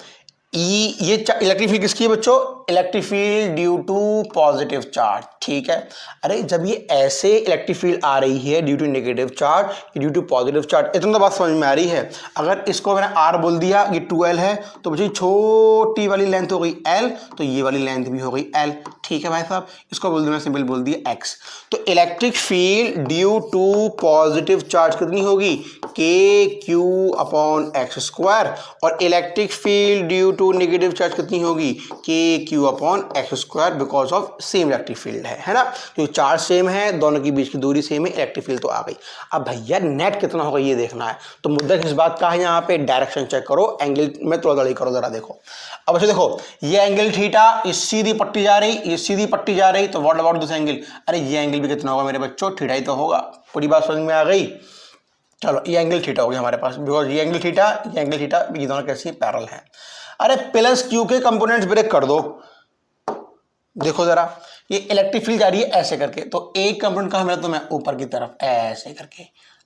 ये इलेक्ट्रिक फील्ड किसकी है बच्चों, electric field due to positive charge, ठीक है। अरे जब ये ऐसे इलेक्ट्रिक फील्ड आ रही है due to negative charge, due to positive charge, इतना तो बात समझ में आ रही है। अगर इसको मैंने r बोल दिया, ये 2l है, तो बच्चों छोटी वाली लेंथ हो गई l, तो ये वाली लेंथ भी हो गई l, ठीक है भाई साहब। इसको बोल दिया, सिंपल बोल दिया x। तो electric field due to positive charge कितनी होगी, kq/x², और electric field due to negative charge कितनी होगी, kq/x², because of same electric field है ना। तो चार्ज सेम है, दोनों के बीच की दूरी सेम है, इलेक्ट्रिक फील्ड तो आ गई। अब भैया नेट कितना होगा ये देखना है। तो मुद्दा किस बात का है, यहाँ पे डायरेक्शन चेक करो, एंगल में थोड़ा दड़ी करो जरा। देखो अब अच्छा, देखो ये एंगल थीटा, ये सीधी पट्टी जा रही, ये सीधी पट्टी जा रही, तो व्हाट अबाउट दिस एंगल, अरे ये एंगल भी कितना होगा मेरे बच्चों, थीटा ही तो होगा। पूरी बात समझ में आ गई। चलो ये एंगल थीटा हो गया हमारे पास, बिकॉज ये एंगल थीटा, ये दोनों कैसी पैरेलल हैं। अरे +q के कंपोनेंट्स ब्रेक कर दो। देखो जरा, ये इलेक्ट्रिक फील्ड जा रही है ऐसे करके, तो एक कंपोनेंट कहाँ मिला तुम्हें, ऊपर की तरफ ऐसे करके।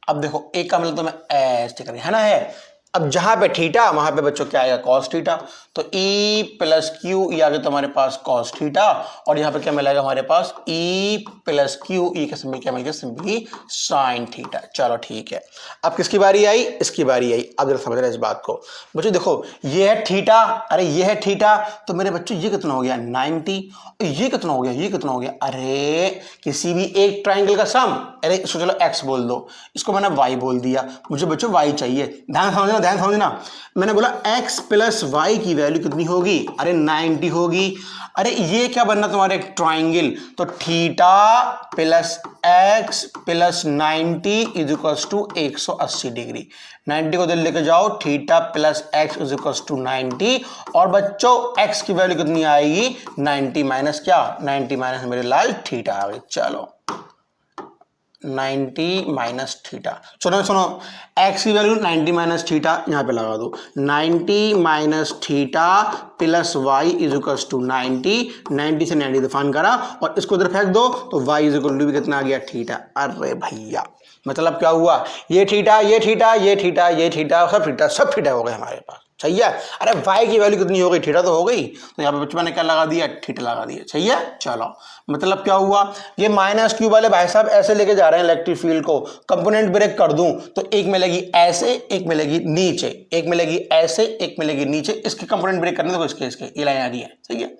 अब देखो एक का मिला तुम्हें ऐसे करके, है ना, है। अब जहां पे थीटा वहां पे बच्चों क्या आएगा, कॉस थीटा। तो E + Q, ये आ गया तुम्हारे पास कॉस थीटा, और यहाँ पे क्या मिलेगा हमारे पास, E + Q, E का सिंबल क्या मिल गया, सिंपली साइन थीटा। चलो ठीक है, अब किसकी बारी आई, इसकी बारी आई। अब जरा समझ रहे इस बात को बच्चों। देखो ये है थीटा, अरे ये है थीटा, तो मेरे बच्चों ये कितना हो गया 90, ये कितना हो गया, ये कितना हो गया, अरे किसी भी एक ट्राइंगल का सम, अरे इसको चलो x बोल दो, इसको मैंने y बोल दिया, मुझे बच्चों y चाहिए। ध्यान समझना, ध्यान समझना, मैंने बोला x प्लस वाई की वैल्यू कितनी होगी, अरे 90 होगी। अरे ये क्या बनना तुम्हारे, एक ट्राइंगल, तो theta plus X plus 90 is equals to 180 degree. 90 को दिल लेके जाओ, theta plus X is equals to 90, और बच्चों x की वैल्यू कितनी आएगी, 90 माइनस क्या, 90 माइनस मेरे लाल थीटा आ गई। चलो 90 माइनस थीटा, सुनो सुनो, x की वैल्यू 90 माइनस थीटा यहाँ पे लगा दो, 90 minus theta plus y is equals to 90, 90 से 90 डिफाइन करा और इसको उधर फेंक दो तो y इज इक्वल टू भी कितना आ गया, थीटा। अरे भैया मतलब क्या हुआ, ये थीटा ये थीटा ये थीटा ये थीटा सब थीटा हो गए हमारे पास, सही है। अरे y की वैल्यू कितनी हो गई, थीटा तो हो गई, तो यहाँ पे बच्चों ने क्या लगा दिया, थीटा लगा दिया, सही है। चलो मतलब क्या हुआ, ये माइनस क्यू वाले भाई साहब ऐसे लेके जा रहे हैं इलेक्ट्रिक फील्ड को, कंपोनेंट ब्रेक कर दूं तो एक मिलेगी ऐसे, एक मिलेगी नीचे, एक मिलेगी ऐसे, एक मिलेगी नीचे, इसके कंपोनेंट ब्रेक करने दो, इसके ये लाइन आ रही है, सही है।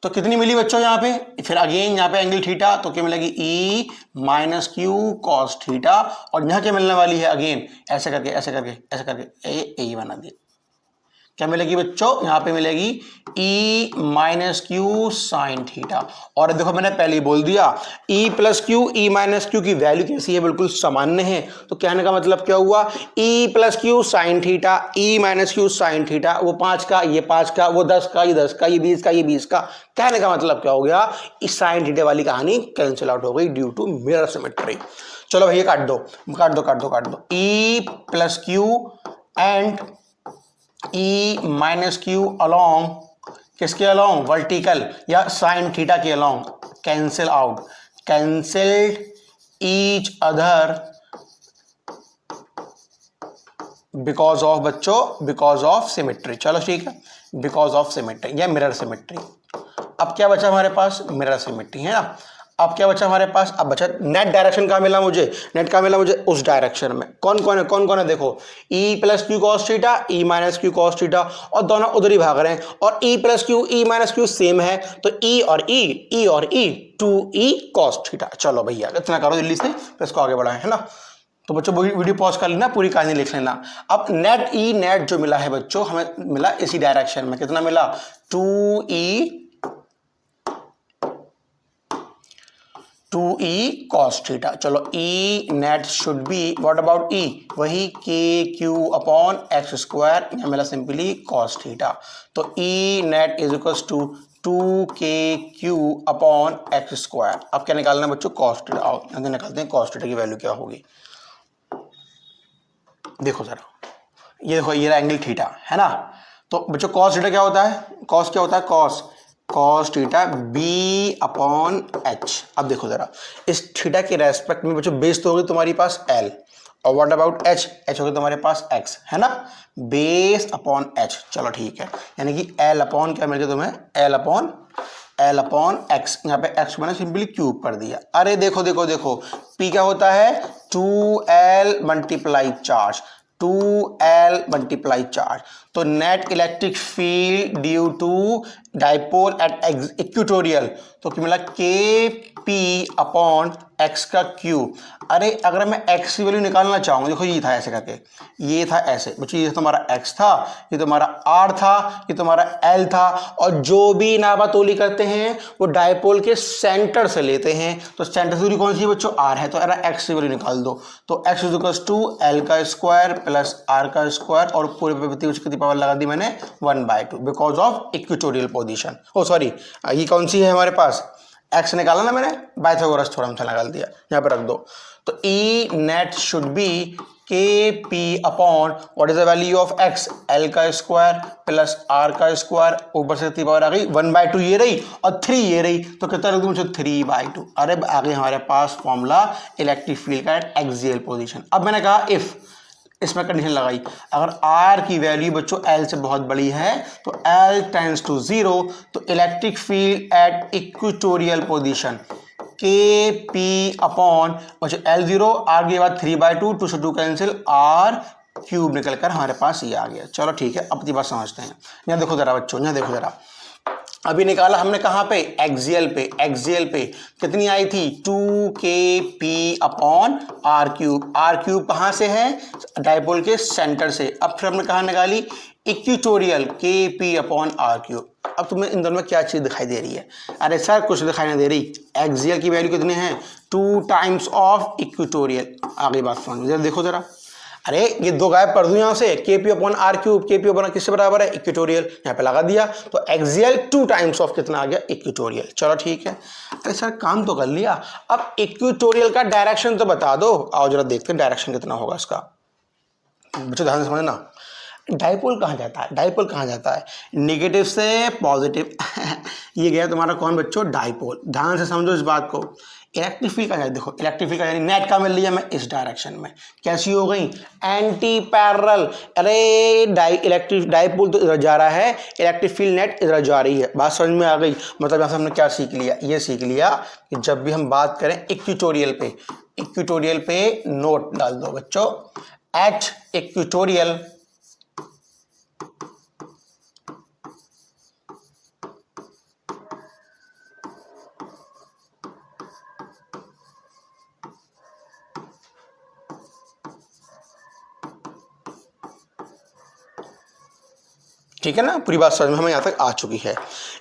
तो कितनी मिली बच्चों यहाँ पे, फिर अगेन यहाँ पे एंगल थीटा, तो क्या मिलेगी, E minus Q cos theta, और यहाँ क्या मिलने वाली है, अगेन ऐसे करके ऐसे करके ऐसे करके ए बना दिया, क्या मिलेगी बच्चों, यहाँ पे मिलेगी E minus Q sine theta. और देखो मैंने पहले ही बोल दिया E plus Q, E minus Q की वैल्यू कैसी है, बिल्कुल सामान्य है, तो कहने का मतलब क्या हुआ, E plus Q sine theta, E minus Q sine theta, वो 5 का ये 5 का, वो 10 का ये 10 का, ये 20 का ये 20 का। कहने का मतलब क्या हो गया, इस साइन थीटा वाली कहानी कैंसिल आउट हो गई ड्यू टू मिरर सिमेट्री। चलो भैया काट दो काट दो काट दो काट दो, E plus Q and E minus Q along, किसके अलोंग, वर्टिकल या साइन थीटा के along, cancel out, cancelled each other because of बच्चों, बिकॉज ऑफ सिमेट्री। चलो ठीक है, बिकॉज ऑफ सिमेट्री या मिरर सिमेट्री। अब क्या बचा हमारे पास, मिरर सिमेट्री है ना। अब क्या बचा हमारे पास, अब बचा नेट डायरेक्शन कहाँ मिला मुझे, नेट कहाँ मिला मुझे, उस डायरेक्शन में। कौन कौन है देखो, E plus Q cos theta, E minus Q cos theta, और दोनों उधर ही भाग रहे हैं, और E plus Q E minus Q same है, तो E और E 2E कॉस थीटा। चलो भैया इतना करो जल्दी से, तो इसको आगे बढ़ाएं, है ना। तो बच्चों वीडियो पॉज कर लेना, पूरी कहानी लिख लेना। अब नेट E नेट जो मिला है बच्चों, हमें मिला इसी डायरेक्शन में, कितना मिला, 2E cos थीटा। चलो E net should be, what about E, वही KQ अपॉन एक्स स्क्वायर, यहाँ मिला सिंपली cos थीटा, तो E net is equal to 2KQ upon X square. अब क्या निकालना है बच्चों, cos थीटा। आओ यहाँ निकालते हैं cos थीटा की वैल्यू क्या होगी। देखो जरा, ये देखो ये रहा एंगल थीटा, है ना। तो बच्चों cos थीटा क्या होता है, cos क्या होता है, cos theta b upon h। अब देखो जरा, इस थीटा के रेस्पेक्ट में बच्चों बेस तो होगी तुम्हारी पास l, और व्हाट अबाउट h, h होगी तुम्हारे पास x, है ना, बेस अपॉन h। चलो ठीक है, यानी कि l अपॉन क्या मिल गया तुम्हें, l अपॉन x, यहाँ पे x मैंने सिंपली क्यूब कर दिया। अरे देखो देखो देखो, p क्या होता है, 2l multiply charge, 2l multiply charge, तो net electric field due to dipole at equatorial, तो क्या मिला, KP अपॉन x का क्यूब। अरे अगर मैं x की वैल्यू निकालना चाहूँ, देखो ये था ऐसे करके, ये था ऐसे बच्चों, ये तुम्हारा x था, ये तुम्हारा r था, ये तुम्हारा l था, और जो भी नापातोली करते हैं वो डाइपोल के सेंटर से लेते हैं, तो सेंटर से दूरी कौन सी है बच्चों, r है, तो अरे x की वैल्यू निकाल दो, तो x is equal to l का स्क्वायर प्लस r का स्क्वायर, और पूरे पे कितनी पावर लगा दी मैंने, 1/2, because of equatorial position. Oh sorry, ये कौन सी है हमारे पास, x निकाला ना मैंने, पाइथागोरस थ्योरम से निकाल दिया, यहाँ पे रख दो। तो E net should be KP upon what is the value of x, l का स्क्वायर प्लस r का स्क्वायर, ऊपर से कितनी पावर आ गई, 1/2 ये रही और 3 ये रही, तो कितना रख दूं मुझे, 3/2। अरे आगे हमारे पास फॉर्मूला इलेक्ट्रिक फील्ड का एक्सियल पोजीशन। अब मैंने कहा इफ, इसमें कंडीशन लगाई, अगर r की वैल्यू बच्चों l से बहुत बड़ी है तो l टेंड्स टू 0, तो electric field at equatorial position KP upon बच्चों L0, r के बाद 3/2, 2 से 2 कैंसिल, r क्यूब निकल कर हमारे पास ये आ गया। चलो ठीक है, अब की बात समझते हैं। यहाँ देखो जरा बच्चों, यहाँ देखो जरा, अभी निकाला हमने कहाँ पे, एक्सियल पे। एक्सियल पे कितनी आई थी, 2kp upon R cube. R cube कहाँ से है, डायपोल के सेंटर से। अब फिर हमने कहाँ निकाली, equatorial, kp upon R cube. अब तुम्हें इन दोनों में क्या चीज़ दिखाई दे रही है, अरे सर कुछ दिखाई नहीं दे रही। एक्सियल की वैल्यू कितनी है, 2 टाइम्स ऑफ इक्वेटोरियल। आगे बात समझ जरा, देखो जरा, अरे ये दो गायब कर दूं यहां से, kp upon R cube. kp upon किससे बराबर है, इक्वेटोरियल, यहाँ पे लगा दिया तो एक्सियल 2 टाइम्स ऑफ कितना आ गया, इक्वेटोरियल। चलो ठीक है, अरे सर काम तो कर लिया, अब इक्वेटोरियल का डायरेक्शन तो बता दो। आओ जरा देखते हैं डायरेक्शन कितना होगा इसका। बच्चों ध्यान से समझना, डाइपोल कहाँ जाता है, डाइपोल कहाँ जाता है, नेगेटिव से पॉजिटिव ये गया तुम्हारा कौन बच्चों, डाइपोल। ध्यान से समझो इस बात को। इलेक्ट्रिक फील्ड का, देखो इलेक्ट्रिक फील्ड का यानी नेट का मिल लिया मैं इस डायरेक्शन में, कैसी हो गई, एंटी पैरेलल। अरे इलेक्ट्रिक डाइपोल तो इधर जा रहा है, इलेक्ट्रिक फील्ड नेट इधर जा रही है। बात समझ में आ गई। मतलब यहाँ से हमने क्या सीख लिया, ये सीख लिया कि जब भी हम बात करें इक्वेटोरियल पे, इक्वेटोरियल पे नोट डाल दो बच्चों, एट इक्वेटोरियल ठीक है ना, पूरी बात समझ में हमें यहाँ तक आ चुकी है।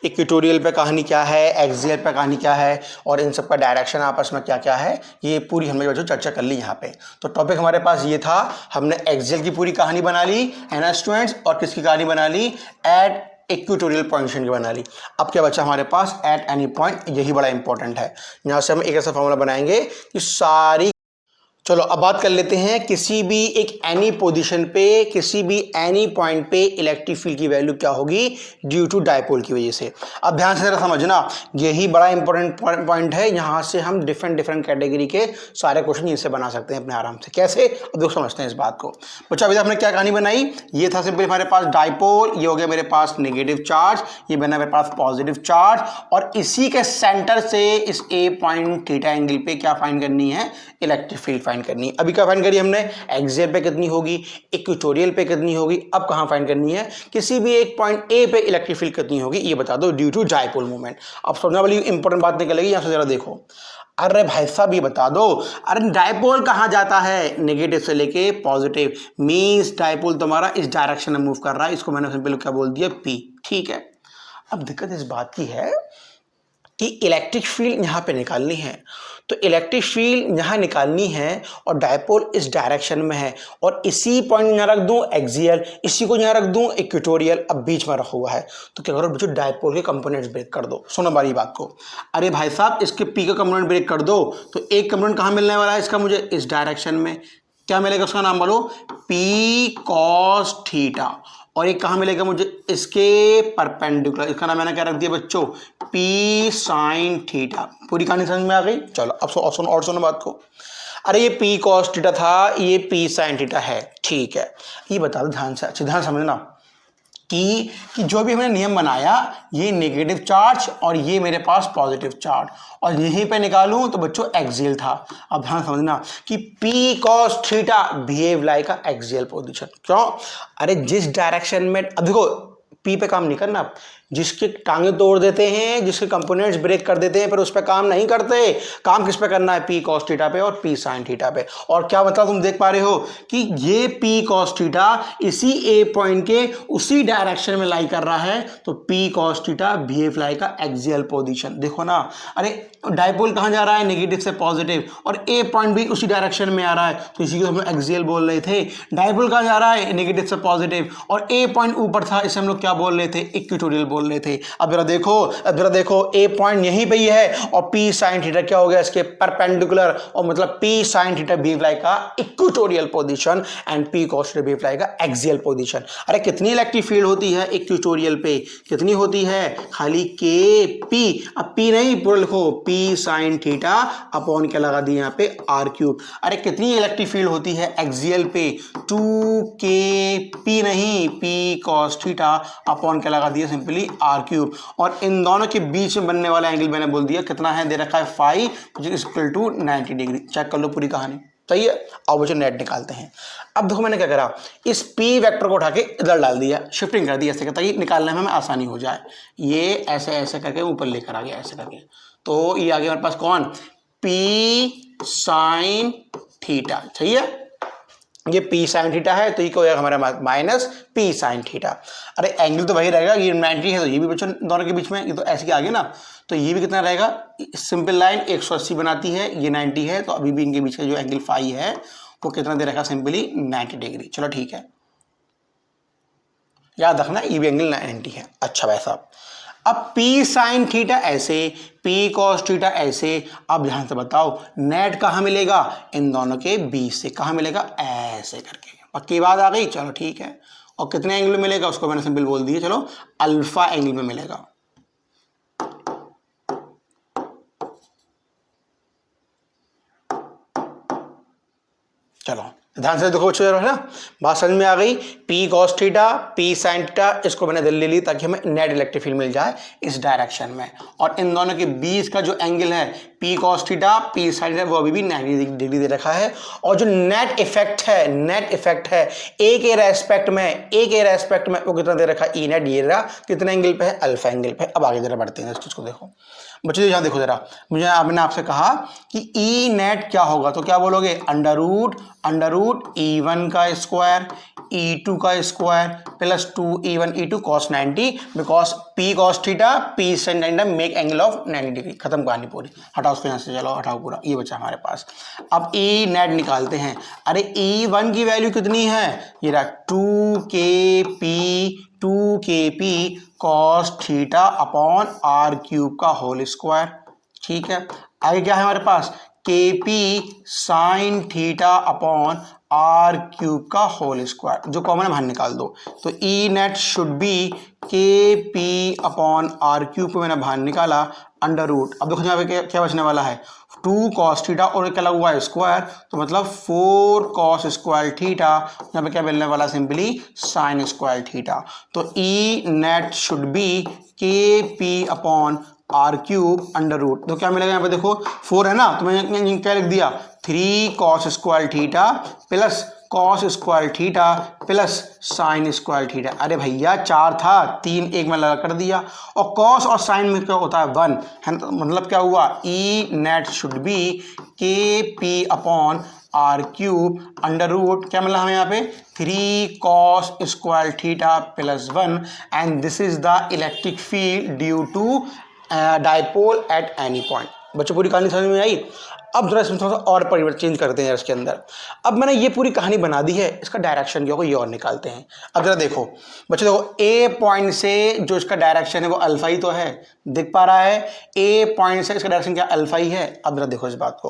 इक्वेटोरियल पे कहानी क्या है, एक्सियल पे कहानी क्या है, और इन सब का डायरेक्शन आपस में क्या क्या है, ये पूरी हमने बच्चों चर्चा कर ली यहाँ पे। तो टॉपिक हमारे पास ये था, हमने एक्सियल की पूरी कहानी बना ली है ना स्टूडेंट्स, और किसकी कहानी बना ली, एट इक्वेटोरियल पोजीशन की बना ली। अब क्या बचा हमारे पास, एट एनी पॉइंट, यही बड़ा इंपॉर्टेंट है। यहाँ से हम एक ऐसा फॉर्मूला बनाएंगे कि सारी, चलो अब बात कर लेते हैं किसी भी एक एनी पोजीशन पे, किसी भी एनी पॉइंट पे इलेक्ट्रिक फील्ड की वैल्यू क्या होगी, ड्यू टू डायपोल की वजह से। अब ध्यान से जरा समझना, यही बड़ा इंपॉर्टेंट पॉइंट है। यहाँ से हम डिफरेंट कैटेगरी के सारे क्वेश्चन इनसे बना सकते हैं अपने आराम से। कैसे, अब देखो समझते हैं इस बात को। बच्चा अभी हमने क्या कहानी बनाई, ये था सिंपल हमारे पास डायपोल, ये हो गया मेरे पास नेगेटिव चार्ज, ये बना मेरे पास पॉजिटिव चार्ज, और इसी के सेंटर से इस ए पॉइंट थीटा एंगल पे क्या फाइंड करनी है, इलेक्ट्रिक फील्ड फाइंड करनी है। अभी क्या फाइंड करी हमने, एक्सियल पे कितनी होगी, इक्वेटोरियल पे कितनी होगी। अब कहां फाइंड करनी है, किसी भी एक पॉइंट ए पे इलेक्ट्रिक फील्ड कितनी होगी, ये बता दो ड्यू टू डायपोल मूवमेंट। अब समझने वाली इंपॉर्टेंट बात निकलेगी, यहां से जरा देखो। अरे भाई साहब ये बता दो, अरे डायपोल कहां जाता है, नेगेटिव से लेके पॉजिटिव, मींस डायपोल तुम्हारा इस डायरेक्शन में मूव कर रहा है। इसको मैंने सिंपल क्या बोल दिया, पी। ठीक है, अब दिक्कत इस बात की है कि इलेक्ट्रिक फील्ड यहाँ पे निकालनी है, तो इलेक्ट्रिक फील्ड यहाँ निकालनी है और डायपोल इस डायरेक्शन में है, और इसी पॉइंट यहाँ रख दूँ एक्सियल, इसी को यहाँ रख दूँ इक्वेटोरियल, अब बीच में रखा हुआ है। तो क्या करो बच्चों, डायपोल के कंपोनेंट्स ब्रेक कर दो। सुनो हमारी बात को, अरे भाई साहब इसके पी का कंपोनेंट ब्रेक कर दो, तो एक कंपोनेंट कहाँ मिलने वाला है इसका मुझे, इस डायरेक्शन में। क्या मिलेगा उसका नाम बोलो, पी कॉस थीटा, और एक कहाँ मिलेगा मुझे, इसके परपेंडिकुलर, इसका नाम मैंने क्या रख दिया बच्चों, पी साइन थीटा। पूरी कहानी समझ में आ गई। चलो अब सुनो बात को। अरे ये पी कॉस थीटा था, ये पी साइन थीटा है, ठीक है। ये बता दो ध्यान से, अच्छे ध्यान समझना कि जो भी हमने नियम बनाया, ये नेगेटिव चार्ज और ये मेरे पास पॉजिटिव चार्ज, और यहीं पे निकालूं तो बच्चों एक्सियल था। अब ध्यान समझना कि P cos theta behave like अ एक्सियल पोजीशन। क्यों, अरे जिस डायरेक्शन में, अब देखो P पे काम नहीं करना, जिसके टांगे तोड़ देते हैं, जिसके कंपोनेंट्स ब्रेक कर देते हैं, फिर उस पर काम नहीं करते। काम किस पे करना है, P cos थीटा पे और P sin थीटा पे। और क्या मतलब तुम देख पा रहे हो कि ये P cos थीटा इसी ए पॉइंट के उसी डायरेक्शन में लाई कर रहा है, तो P cos theta behave like का एक्सियल पोजीशन। देखो ना, अरे डायपोल कहाँ जा रहा है, नेगेटिव से पॉजिटिव, और ए पॉइंट भी उसी डायरेक्शन में आ रहा है, तो इसी को हम एक्सियल बोल रहे थे। डायपोल कहाँ जा रहा है, नेगेटिव से पॉजिटिव, और ए पॉइंट ऊपर था, इसे हम लोग क्या बोल रहे थे, इक्वेटोरियल बोल रहे थे। अब जरा देखो ए पॉइंट यहीं पे ही है, और P sin थीटा क्या हो गया, इसके परपेंडिकुलर, और मतलब P sin theta behave like का equatorial position and P cos theta behave like का एक्सियल पोजीशन। अरे कितनी इलेक्ट्रिक फील्ड होती है इक्वेटोरियल पे, कितनी होती है, खाली KP। अब P नहीं पूरा लिखो, P sin थीटा अपॉन क्या लगा दिया यहाँ पे, R क्यूब। अरे कितनी इलेक्ट्रिक फील्ड होती है एक्सियल पे, 2KP नहीं, P cos थीटा अपॉन क्या लगा दिया, सिंपली R क्यूब। और इन दोनों के बीच में बनने वाला एंगल मैंने बोल दिया कितना है, दे रखा है 5 which is equal to 90 degree. Check कर लो पूरी कहानी। सही है। अब बच्चों नेट निकालते हैं। अब देखो मैंने क्या करा, इस पी वेक्टर को उठा के इधर डाल दिया, शिफ्टिंग कर दी ऐसे ताकि निकालने में हमें आसानी हो जाए। ये ऐसे ऐसे करके ऊपर लेकर आ गया ऐसे करके, तो ये आ गया हमारे पास कौन, पी साइन थीटा। सही है, ये पी साइन थीटा है तो ये क्या हो जाएगा हमारा माइनस पी साइन थीटा। अरे एंगल तो वही रहेगा, ये 90 है तो ये भी बच्चों दोनों के बीच में, ये तो ऐसे आ गया ना, तो ये भी कितना रहेगा, सिंपल लाइन 180 बनाती है, ये 90 है, तो अभी भी इनके बीच का जो एंगल फाई है वो कितना दे रखा, सिंपली 90 डिग्री। चलो ठीक है, याद रखना ये भी एंगल 90 है। अच्छा भाई साहब, अब P साइन थीटा ऐसे, P कॉस थीटा ऐसे। अब ध्यान से बताओ नेट कहाँ मिलेगा, इन दोनों के बीच से। कहाँ मिलेगा, ऐसे करके। पक्की बात आ गई, चलो ठीक है। और कितने एंगल में मिलेगा उसको मैंने सिंपल बोल दिया, चलो अल्फा एंगल में मिलेगा। चलो ध्यान से देखो बच्चों, है ना, बात समझ में आ गई। P cos theta, P sin theta, इसको मैंने दिल ले ली ताकि हमें नेट इलेक्ट्रिक फील्ड मिल जाए इस डायरेक्शन में। और इन दोनों के बीच का जो एंगल है P cos theta, P sin theta, वो अभी भी 90 डिग्री दे रखा है। और जो नेट इफेक्ट है, नेट इफेक्ट है ए के रेस्पेक्ट में, ए के रेस्पेक्ट में वो कितना दे रखा है, ई नेट ये रहा, कितने एंगल पे है, अल्फा एंगल पे। अब आगे जरा बढ़ते हैं, इस चीज को देखो बच्चों, यहाँ देखो जरा, मुझे आपने आपसे कहा कि ई नेट क्या होगा, तो क्या बोलोगे, अंडर रूट E1 का स्क्वायर E2 का square plus 2E1 E2 cos 90, because P cos theta, P sin theta make angle of 90 degree. खत्म कहानी पूरी, हटाओ उसको यहाँ से, चलो हटाओ पूरा, ये बचा हमारे पास। अब ई नेट निकालते हैं। अरे E1 की वैल्यू कितनी है, ये रहा 2kp cos theta upon R cube का होल स्क्वायर। ठीक है, आगे क्या है हमारे पास, kp sine theta upon R cube का होल स्क्वायर, जो कॉमन है बाहर निकाल दो। तो E net should be kp upon R cube को मैंने बाहर निकाला, अंडर रूट। अब देखो यहाँ पे क्या बचने वाला है, 2 cos थीटा और क्या लगा हुआ है स्क्वायर, तो मतलब 4 cos स्क्वायर थीटा। यहाँ पे क्या मिलने वाला, सिंपली साइन स्क्वायर थीटा। तो E net should be kp upon R cube under root. तो क्या मिलेगा यहाँ पे देखो, 4 है ना, तो मैंने क्या लिख दिया, 3 cos square theta plus cos square theta plus sign square theta. अरे भैया 4 था, 3 एक में लगा कर दिया, और cos और साइन में क्या होता है 1 है, तो मतलब क्या हुआ, E net should be kp upon R cube under root, क्या मिला हमें यहाँ पे, 3 cos square theta plus 1, and this is the electric field due to dipole at any point. बच्चों पूरी कहानी समझ में आई। अब जरा इसमें थोड़ा सा और परिवर्तन चेंज करते हैं इसके अंदर। अब मैंने ये पूरी कहानी बना दी है, इसका डायरेक्शन क्या होगा ये और निकालते हैं। अब जरा देखो बच्चों, देखो ए पॉइंट से जो इसका डायरेक्शन है वो अल्फा ही तो है, दिख पा रहा है, ए पॉइंट से इसका डायरेक्शन क्या अल्फा ही है। अब जरा देखो इस बात को,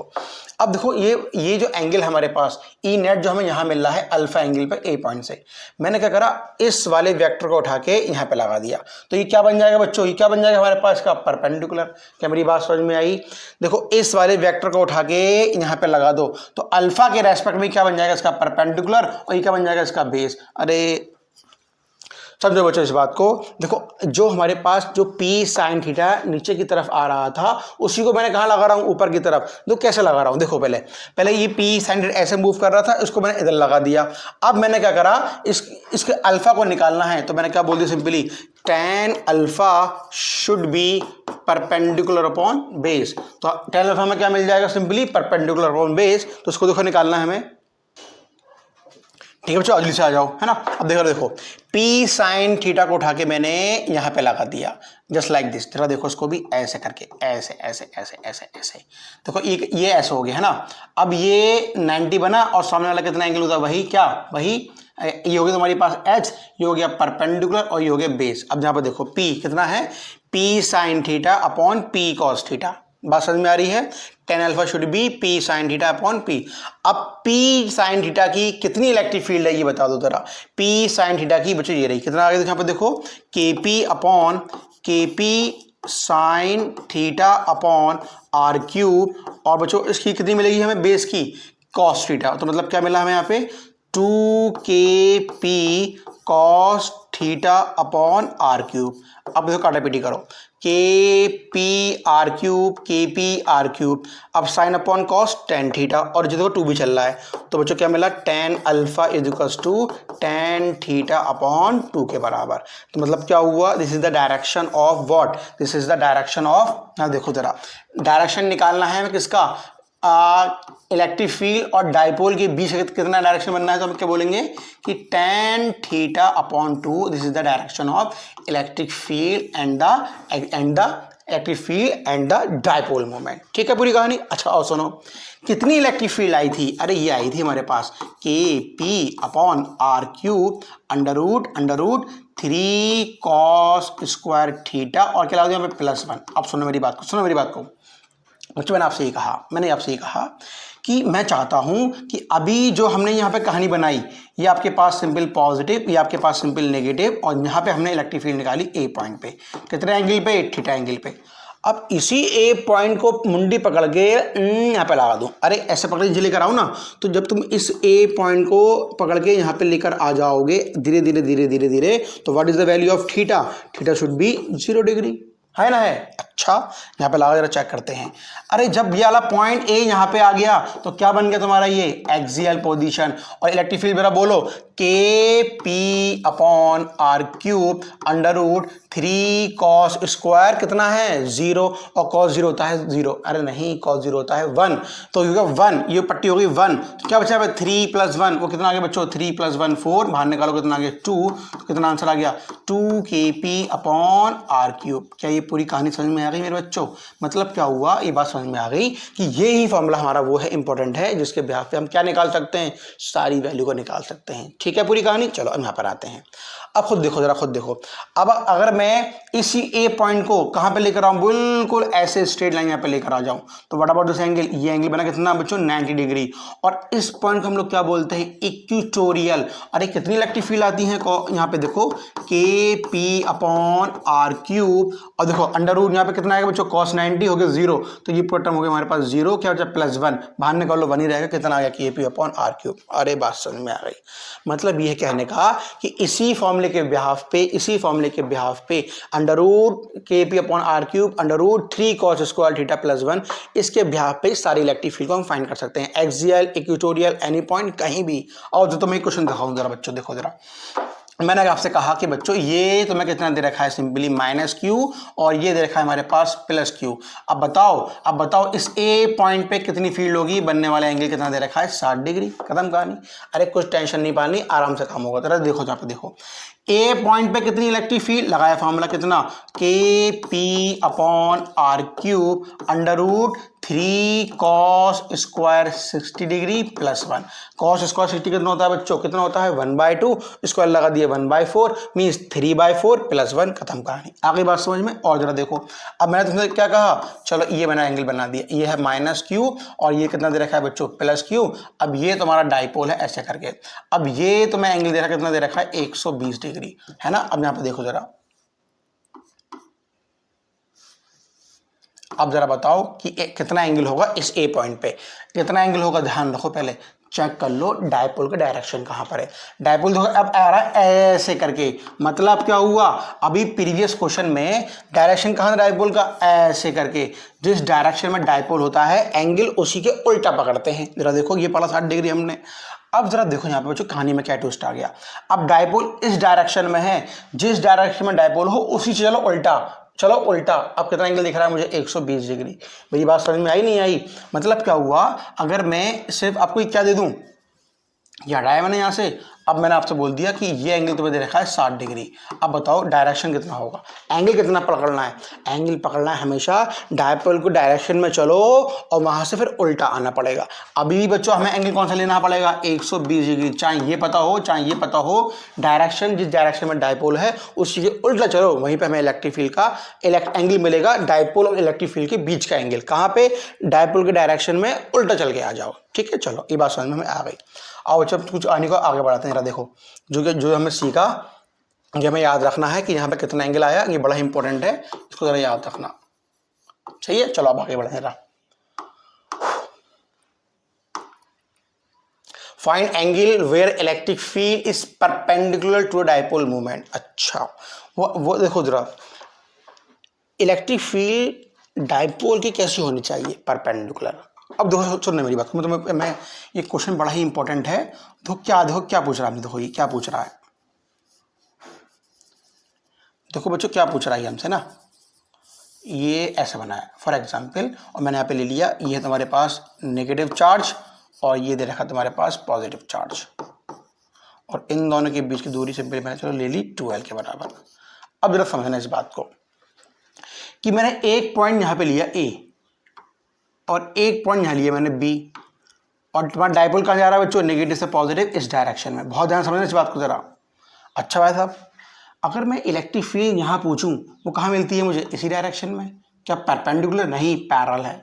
अब देखो ये जो एंगल हमारे पास ई नेट जो हमें यहाँ मिल रहा है अल्फा एंगल पर ए पॉइंट से, मैंने क्या करा, इस वाले वेक्टर को उठा के यहाँ पे लगा दिया। तो ये क्या बन जाएगा बच्चों, ये क्या बन जाएगा हमारे पास का परपेंडिकुलर। क्या मेरी बात समझ में आई, देखो इस वाले वेक्टर को उठा के यहाँ पे लगा दो, तो अल्फा के रेस्पेक्ट में क्या बन जाएगा इसका परपेंडिकुलर, और ये क्या बन जाएगा इसका बेस। अरे समझो बच्चों इस बात को, देखो जो हमारे पास जो P साइन थीटा नीचे की तरफ आ रहा था, उसी को मैंने कहाँ लगा रहा हूँ, ऊपर की तरफ। देखो कैसे लगा रहा हूँ, देखो पहले ये P साइन थीटा ऐसे मूव कर रहा था, इसको मैंने इधर लगा दिया। अब मैंने क्या करा, इसके अल्फा को निकालना है, तो मैंने क्या बोल दिया, simply tan alpha should be perpendicular upon base. तो tan अल्फा में क्या मिल जाएगा, सिंपली परपेंडिकुलर अपॉन बेस। तो इसको देखो निकालना है हमें, ठीक है बच्चों, जल्दी से आ जाओ, है ना। अब देखो P साइन थीटा को उठा के मैंने यहाँ पे लगा दिया, जस्ट लाइक दिस। जरा देखो इसको भी ऐसे करके, ऐसे ऐसे ऐसे ऐसे ऐसे, देखो ये ऐसे हो गया, है ना। अब ये 90 बना, और सामने वाला कितना एंगल होता है, वही क्या, वही ये हो गया तुम्हारे पास H, ये हो गया परपेंडिकुलर, और ये हो गया बेस। अब यहाँ पर देखो P कितना है, P sign theta upon P cos theta. बात समझ में आ रही है, tan alpha should be P sign theta upon P। अब P साइन थीटा की कितनी इलेक्ट्रिक फील्ड है ये बता दो जरा। P साइन थीटा की बच्चों ये रही, कितना आ गया यहाँ पे देखो, KP upon KP sine theta upon R cube, और बच्चों इसकी कितनी मिलेगी हमें, बेस की कॉस थीटा। तो मतलब क्या मिला हमें यहाँ पे, 2kp cos theta upon R cube. अब देखो काटा पीटी करो, K P R cube, K P R cube. अब sine upon cos tan theta, और जो देखो 2 भी चल रहा है, तो बच्चों क्या मिला, tan alpha is equals to tan theta upon 2 के बराबर। तो मतलब क्या हुआ, this is the direction of what, this is the direction of, ना देखो जरा, डायरेक्शन निकालना है हमें किसका, इलेक्ट्रिक फील्ड और डाइपोल के बीच कितना डायरेक्शन बनना है, तो हम क्या बोलेंगे कि ten theta upon 2, this is the direction of electric field and the electric field and the dipole moment. ठीक है पूरी कहानी। अच्छा और सुनो, कितनी इलेक्ट्रिक फील्ड आई थी, अरे ये आई थी हमारे पास K P upon R cube under root 3 cos square theta, और क्या लगा दिया हमें +1। अब सुनो मेरी बात को, सुनो मेरी बात को बच्चों, मैंने आपसे ये कहा कि मैं चाहता हूं कि अभी जो हमने यहाँ पे कहानी बनाई, ये आपके पास सिंपल पॉजिटिव, ये आपके पास सिंपल नेगेटिव, और यहाँ पे हमने इलेक्ट्रिक फील्ड निकाली ए पॉइंट पे, कितने एंगल पे, थीटा एंगल पे। अब इसी ए पॉइंट को मुंडी पकड़ के यहाँ पे लगा दूं, अरे ऐसे पकड़ के लेकर आओ ना, तो जब तुम इस ए पॉइंट को पकड़ के यहाँ पे लेकर आ जाओगे धीरे धीरे, तो what is the value of theta, theta should be 0 degree, है ना, है। अच्छा यहाँ पे लगा जरा चेक करते हैं, अरे जब ये वाला पॉइंट ए यहाँ पे आ गया तो क्या बन गया तुम्हारा, ये एक्सियल पोजीशन, और इलेक्ट्रिक फील्ड मेरा बोलो K P upon R cube under root 3 cos square कितना है 0, और कॉस 0 होता है 0, अरे नहीं कॉस 0 होता है 1, तो ये 1, ये पट्टी होगी 1, तो क्या बचा है 3 + 1, वो कितना आ गया बच्चों, 3 + 1 4, बाहर निकालो कितना आ गया 2, तो कितना आंसर आ गया 2 के पी अपॉन आर क्यूब। क्या ये पूरी कहानी समझ में आ गई मेरे बच्चों? मतलब क्या हुआ, ये बात समझ में आ गई कि ये ही फॉर्मूला हमारा वो है, इंपॉर्टेंट है, जिसके बिहाफ पे हम क्या निकाल सकते हैं, सारी वैल्यू को निकाल सकते हैं। ठीक है पूरी कहानी। चलो अब यहाँ पर आते हैं, अब खुद देखो जरा, खुद देखो। अब अगर मैं इसी ए पॉइंट को कहाँ पे लेकर आऊँ, बिल्कुल ऐसे स्ट्रेट लाइन यहाँ पे लेकर आ जाऊँ, तो व्हाट अबाउट दिस एंगल, ये एंगल बना कितना बच्चों 90 डिग्री, और इस पॉइंट को हम लोग क्या बोलते हैं, इक्वेटोरियल। अरे कितनी इलेक्ट्रिक फील्ड आती है यहाँ पे देखो, के पी अपॉन आर क्यूब, और देखो अंडर रूट यहाँ पे कितना आएगा बच्चों, cos 90 हो गया 0, तो ये पूरा टर्म हो गया हमारे पास 0, क्या बचा +1, बाहर निकालो 1 ही रहेगा, कितना आ गया के पी अपॉन आर क्यूब। अरे बात समझ में आ गई। मतलब ये कहने का कि इसी फॉर्मूले के बिहाफ पे under root K P upon R cube under root 3 cos square theta +1, इसके बिहाफ पे सारी इलेक्ट्रिक फील्ड को हम फाइंड कर सकते हैं, एक्सियल, इक्वेटोरियल, एनी पॉइंट कहीं भी। और जो तुम्हें क्वेश्चन दिखाऊं जरा बच्चों, देखो जरा, मैंने आपसे कहा कि बच्चों ये तुम्हें कितना दे रखा है, सिंपली -q, और ये दे रखा है हमारे पास +q। अब बताओ इस ए पॉइंट पे कितनी फील्ड होगी, बनने वाला एंगल कितना दे रखा है 60 डिग्री, खत्म कहानी। अरे कुछ टेंशन नहीं पालनी, आराम से काम होगा। जरा देखो जहाँ पे देखो, ए पॉइंट पे कितनी इलेक्ट्रिक फील्ड, लगाया फॉर्मूला कितना, K P upon R cube under root 3 cos square 60 degree +1, cos square 60 कितना होता है बच्चों, कितना होता है 1/2, स्क्वायर लगा दिए 1/4 मीन्स 3/4 +1, खत्म कहानी। आगे बात समझ में। और जरा देखो, अब मैंने तुमसे क्या कहा, चलो ये मैंने एंगल बना दिया, ये है -q, और ये कितना दे रखा है बच्चों +q। अब ये तुम्हारा डाइपोल है ऐसे करके, अब ये तुम्हें एंगल दे रखा है, कितना दे रखा है 120 डिग्री, है ना। अब यहाँ पे देखो जरा, अब जरा बताओ कि कितना एंगल होगा इस ए पॉइंट पे, कितना एंगल होगा, ध्यान रखो, पहले चेक कर लो डाइपोल का डायरेक्शन कहाँ पर है। डाइपोल देखो अब आ रहा है ऐसे करके, मतलब क्या हुआ, अभी प्रीवियस क्वेश्चन में डायरेक्शन कहाँ था डाइपोल का, ऐसे करके। जिस डायरेक्शन में डाइपोल होता है एंगल उसी के उल्टा पकड़ते हैं। जरा देखो ये पड़ा 60 डिग्री हमने। अब जरा देखो यहाँ पे बच्चों कहानी में क्या ट्विस्ट आ गया। अब डाइपोल इस डायरेक्शन में है, जिस डायरेक्शन में डाइपोल हो उसी से चलो उल्टा। अब कितना एंगल दिख रहा है मुझे 120 डिग्री। मेरी बात समझ में आई नहीं आई? मतलब क्या हुआ, अगर मैं सिर्फ आपको क्या दे दूं, ये हटाया मैंने यहाँ से, अब मैंने आपसे बोल दिया कि ये एंगल तुम्हें दे रखा है 60 डिग्री। अब बताओ डायरेक्शन कितना होगा, एंगल कितना पकड़ना है, एंगल पकड़ना है हमेशा डायपोल को डायरेक्शन में चलो और वहां से फिर उल्टा आना पड़ेगा। अभी भी बच्चों हमें एंगल कौन सा लेना पड़ेगा, 120 डिग्री, चाहे ये पता हो डायरेक्शन, जिस डायरेक्शन में डायपोल है उसी के उल्टा चलो, वहीं पर हमें इलेक्ट्रिक फील्ड का एंगल मिलेगा, डायपोल और इलेक्ट्रिक फील्ड के बीच का एंगल। कहाँ पे, डायपोल के डायरेक्शन में उल्टा चल के आ जाओ। ठीक है, चलो ये बात समझ में आ गई। आओ जब कुछ आने को आगे बढ़ाते हैं। जरा देखो जो हमने सीखा, ये हमें याद रखना है कि यहाँ पे कितना एंगल आया, ये बड़ा इंपॉर्टेंट है, इसको जरा याद रखना चाहिए। चलो अब आगे बढ़े जरा। Find angle where electric field is perpendicular to dipole movement. अच्छा वो देखो जरा, इलेक्ट्रिक फील्ड डाइपोल की कैसी होनी चाहिए, परपेंडिकुलर। अब देखो सुनने मेरी बात, मैं ये क्वेश्चन बड़ा ही इंपॉर्टेंट है। देखो क्या पूछ रहा है, देखो ये क्या पूछ रहा है, देखो बच्चों क्या पूछ रहा है हमसे ना, ये ऐसा बना है फॉर एग्जाम्पल, और मैंने यहाँ पे ले लिया, ये है तुम्हारे पास नेगेटिव चार्ज और ये दे रखा तुम्हारे पास पॉजिटिव चार्ज, और इन दोनों के बीच की दूरी सिंपली मैंने चलो ले ली 2l के बराबर। अब जरा समझना इस बात को कि मैंने एक पॉइंट यहाँ पे लिया A और एक पॉइंट यहाँ लिया मैंने B, और तुम्हारा डाइपोल कहाँ जा रहा है बच्चों, नेगेटिव से पॉजिटिव इस डायरेक्शन में। बहुत ध्यान समझना इस बात को जरा। अच्छा भाई साहब, अगर मैं इलेक्ट्रिक फील्ड यहाँ पूछूं वो कहाँ मिलती है मुझे, इसी डायरेक्शन में। क्या परपेंडिकुलर, नहीं पैरेलल है।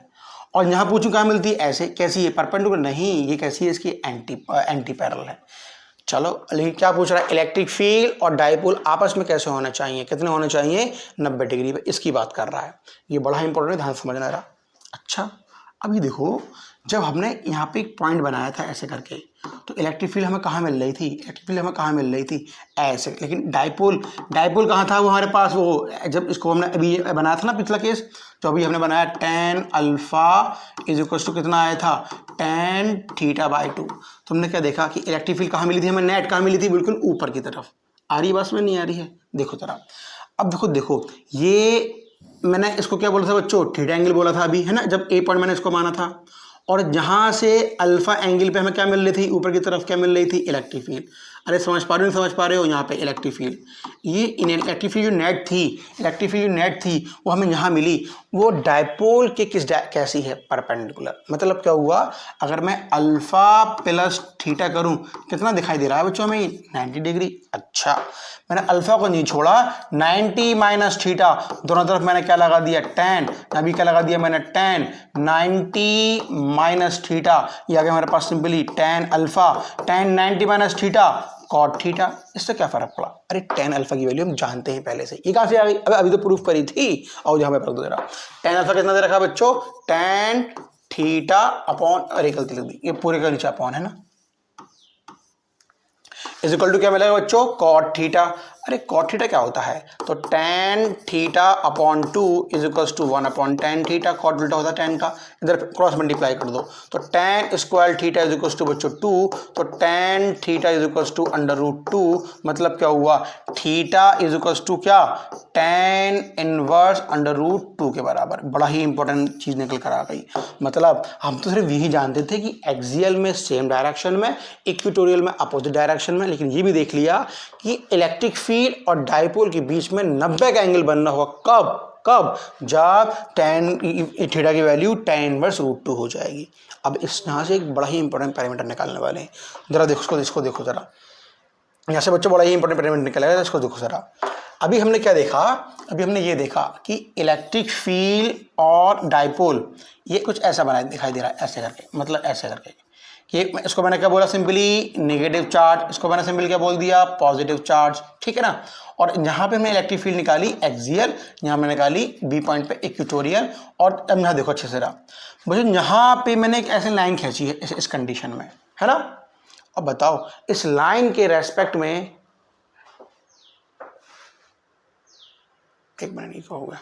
और यहाँ पूछूं कहाँ मिलती है, ऐसे कैसी है, परपेंडिकुलर, नहीं ये कैसी है, इसकी एंटी पैरेलल है। चलो लेकिन क्या पूछ रहा है, इलेक्ट्रिक फील्ड और डाइपोल आपस में कैसे होना चाहिए, कितने होने चाहिए, 90 डिग्री पे, इसकी बात कर रहा है। ये बड़ा इंपॉर्टेंट है, ध्यान समझना रहा। अच्छा अभी देखो, जब हमने यहाँ पे एक पॉइंट बनाया था ऐसे करके, तो इलेक्ट्रिक फील्ड हमें कहाँ मिल रही थी, इलेक्ट्रिक फील्ड हमें कहाँ मिल रही थी, ऐसे। लेकिन डाइपोल कहाँ था वो हमारे पास, वो जब इसको हमने अभी बनाया था ना पिछला केस, तो अभी हमने बनाया tan alpha is equal to कितना आया था, tan θ/2। तुमने क्या देखा कि इलेक्ट्रिक फील्ड कहाँ मिली थी हमें, नेट कहाँ मिली थी, बिल्कुल ऊपर की तरफ। आ रही है बस में, नहीं आ रही है, देखो जरा। अब देखो ये मैंने इसको क्या बोला था बच्चों, थीटा एंगल बोला था अभी, है ना, जब ए पॉइंट मैंने इसको माना था। और जहां से अल्फा एंगल पे हमें क्या मिल रही थी, ऊपर की तरफ क्या मिल रही थी, इलेक्ट्रिक फील्ड। अरे समझ पा रहे हो, नहीं समझ पा रहे हो, यहाँ पे इलेक्ट्रिक फील्ड, ये इलेक्ट्रिक फील्ड जो नेट थी, इलेक्ट्रिक फील्ड जो नेट थी वो हमें यहाँ मिली, वो डाइपोल के कैसी है, परपेंडिकुलर। मतलब क्या हुआ, अगर मैं अल्फा प्लस थीटा करूँ, कितना दिखाई दे रहा है बच्चों हमें, 90 डिग्री। अच्छा मैंने अल्फा को नहीं छोड़ा, 90 माइनस थीटा, दोनों तरफ मैंने क्या लगा दिया, tan, अभी क्या लगा दिया मैंने, tan 90 माइनस थीटा, ये आ गया हमारे पास simply tan alpha, tan 90 minus theta cot theta. इससे क्या फर्क पड़ा, अरे tan अल्फा की वैल्यू हम जानते हैं पहले से, ये कहां से आ गई, अभी तो प्रूफ करी थी। और जहां पे रख दो जरा, tan अल्फा कितना दे रखा बच्चों, tan थीटा अपॉन, अरे गलती लग दी, ये पूरे का नीचे अपॉन है ना, इज इक्वल टू क्या मिलेगा बच्चों, कॉट थीटा। अरे कॉट थीटा क्या होता है, तो tan theta upon 2 is equal to 1 upon tan theta, cot उल्टा होता है tan का, इधर क्रॉस मल्टीप्लाई कर दो, तो tan square theta is equal to बच्चों 2, तो tan theta is equal to √2, मतलब क्या हुआ, थीटा इज इक्वल टू क्या, tan इनवर्स √2 के बराबर। बड़ा ही इंपॉर्टेंट चीज निकल कर आ गई। मतलब हम तो सिर्फ यही जानते थे कि एक्सियल में सेम डायरेक्शन में, इक्वेटोरियल में अपोजिट डायरेक्शन में, लेकिन ये भी देख लिया कि इलेक्ट्रिक फील्ड और डाइपोल के बीच में 90 का एंगल बनना होगा, कब जब tan थीटा की वैल्यू tan इनवर्स √2 हो जाएगी। अब इस यहाँ से एक बड़ा ही इंपॉर्टेंट पैरामीटर निकालने वाले हैं, जरा देखो इसको देखो जरा, यहाँ से बच्चों बड़ा ही इंपॉर्टेंट पैरामीटर निकलेगा, इसको देखो जरा। अभी हमने क्या देखा, अभी हमने ये देखा कि इलेक्ट्रिक फील्ड और डाइपोल ये कुछ ऐसा बना दिखाई दे रहा है, ऐसे करके, मतलब ऐसे करके कि इसको मैंने क्या बोला, सिंपली नेगेटिव चार्ज, इसको मैंने सिंपली क्या बोल दिया, पॉजिटिव चार्ज, ठीक है ना। और यहाँ पे मैं इलेक्ट्रिक फील्ड निकाली एक्सियल, यहाँ मैंने निकाली बी पॉइंट पे इक्वेटोरियल। और अब यहाँ देखो अच्छे से रहा, मुझे यहाँ पे मैंने एक ऐसी लाइन खींची है इस कंडीशन में, है ना। अब बताओ इस लाइन के रेस्पेक्ट में, एक मिनट नहीं होगा,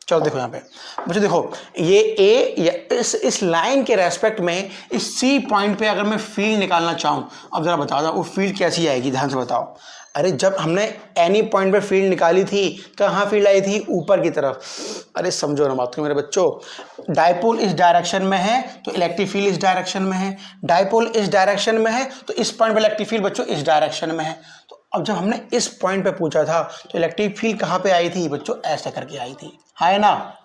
चलो देखो यहाँ पे मुझे देखो, ये ए या इस लाइन के रेस्पेक्ट में इस सी पॉइंट पे अगर मैं फील्ड निकालना चाहूँ, अब जरा बता दो वो फील्ड कैसी आएगी, ध्यान से बताओ। अरे जब हमने एनी पॉइंट पे फील्ड निकाली थी, कहाँ फील्ड आई थी, ऊपर की तरफ। अरे समझो ना बात को मेरे बच्चों, डाइपोल इस डायरेक्शन में है तो इलेक्ट्रिक फील्ड इस डायरेक्शन में है, डाइपोल इस डायरेक्शन में है तो इस पॉइंट पे इलेक्ट्रिक फील्ड बच्चों इस डायरेक्शन में है। तो अब जब हमने इस पॉइंट पे पूछा था तो इलेक्ट्रिक फील्ड कहाँ पे आई थी बच्चों, ऐसे करके आई थी, है ना।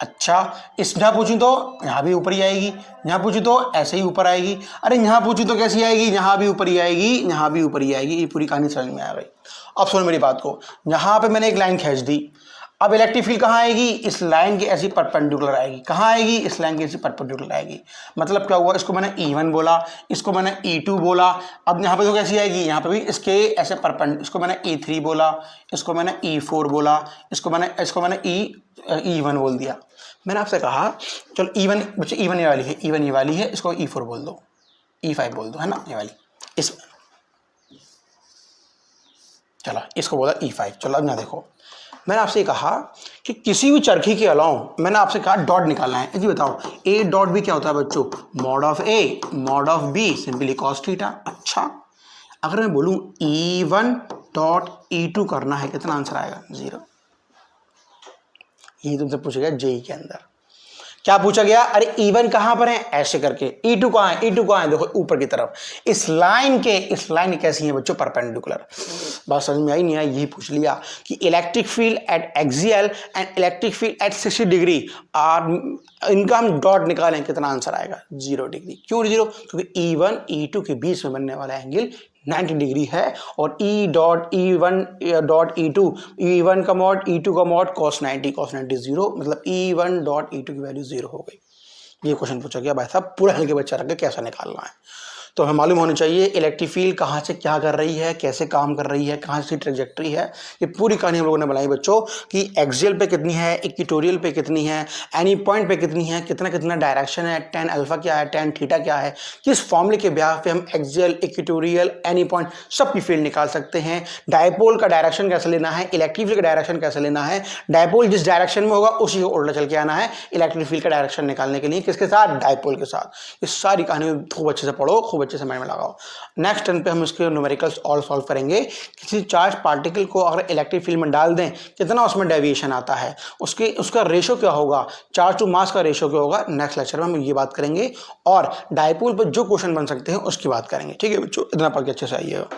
अच्छा इस यहाँ पूछूं तो यहाँ भी ऊपर ही आएगी, यहाँ पूछूं तो ऐसे ही ऊपर आएगी, अरे यहाँ पूछूं तो कैसी आएगी, यहाँ भी ऊपर ही आएगी, यहाँ भी ऊपर ही आएगी। ये पूरी कहानी समझ में आ गई। अब सुनो मेरी बात को, यहाँ पे मैंने एक लाइन खींच दी, अब इलेक्ट्रिक फील्ड कहाँ आएगी, इस लाइन के ऐसी परपेंडिकुलर आएगी, कहाँ आएगी, इस लाइन के ऐसी परपेंडिकुलर आएगी। मतलब क्या हुआ, इसको मैंने E1 बोला, इसको मैंने E2 बोला। अब यहाँ पे तो कैसी आएगी, यहाँ पे भी इसके ऐसे परपेंडिकुलर, इसको मैंने E3 बोला, इसको मैंने E4 बोला, इसको मैंने E1 बोल दिया। मैंने आपसे कहा चलो E1 बच्चे, E1 ये वाली है, E1 ये वाली है, इसको E4 बोल दो, E5 बोल दो, है ना, ये वाली। इस चलो इसको बोला E5। चलो अब ना देखो, मैंने आपसे कहा कि किसी भी चरखी के अलावा मैंने आपसे कहा डॉट निकालना है। जी बताओ, ए डॉट बी क्या होता है बच्चों? Mod of A mod of be simply cos theta. अच्छा, अगर मैं बोलूं E1 डॉट E2 करना है, कितना आंसर आएगा? 0। ये तुमसे पूछा गया जेई के अंदर। क्या पूछा गया? अरे E1 कहां पर है, ऐसे करके। E2 कहां है, E2 कहां है, देखो ऊपर की तरफ। इस लाइन कैसी है बच्चों? परपेंडिकुलर। बात समझ में आई नहीं आई? यही पूछ लिया कि electric field at axial and electric field at 60 degree are, इनका हम डॉट निकालें, कितना आंसर आएगा? 0 डिग्री। क्यों 0? क्योंकि E1 E2 के बीच में बनने वाला एंगल 90 डिग्री है, और E dot E1 dot E2, E1 का मॉड E2 का मॉड cos 90 0, मतलब E1 डॉट E2 की वैल्यू 0 हो गई। ये क्वेश्चन पूछा गया भाई साहब, पूरा हल्के बच्चा रख के कैसा निकालना है। तो हमें मालूम होनी चाहिए इलेक्ट्रिक फील्ड कहाँ से क्या कर रही है, कैसे काम कर रही है, कहाँ से ट्रेजेक्ट्री है। ये पूरी कहानी हम लोगों ने बनाई बच्चों कि एक्सियल पे कितनी है, इक्वेटोरियल पे कितनी है, एनी पॉइंट पे कितनी है, कितना कितना डायरेक्शन है, टेन अल्फा क्या है, टेन थीटा क्या है, किस फॉर्मूले के ब्याह पे हम एक्सियल, इक्वेटोरियल, एनी पॉइंट सबकी फील्ड निकाल सकते हैं। डायपोल का डायरेक्शन कैसे लेना है, इलेक्ट्रिक फील्ड का डायरेक्शन कैसे लेना है, डायपोल जिस डायरेक्शन में होगा उसी को उल्टा चल के आना है इलेक्ट्रिक फील्ड का डायरेक्शन निकालने के लिए। किसके साथ? डायपोल के साथ। इस सारी कहानी खूब अच्छे से पढ़ो, खूब अच्छे से माइंड में लगाओ। नेक्स्ट टर्न पे हम इसके न्यूमेरिकल्स और सॉल्व करेंगे। किसी चार्ज पार्टिकल को अगर इलेक्ट्रिक फील्ड में डाल दें, कितना उसमें डेविएशन आता है, उसका रेशो क्या होगा, चार्ज टू मास का रेशो क्या होगा। नेक्स्ट लेक्चर में हम ये बात करेंगे, और डायपोल पर जो क्वेश्चन बन सकते हैं उसकी बात करेंगे। ठीक है बच्चों, इतना पढ़ के अच्छे से आइएगा।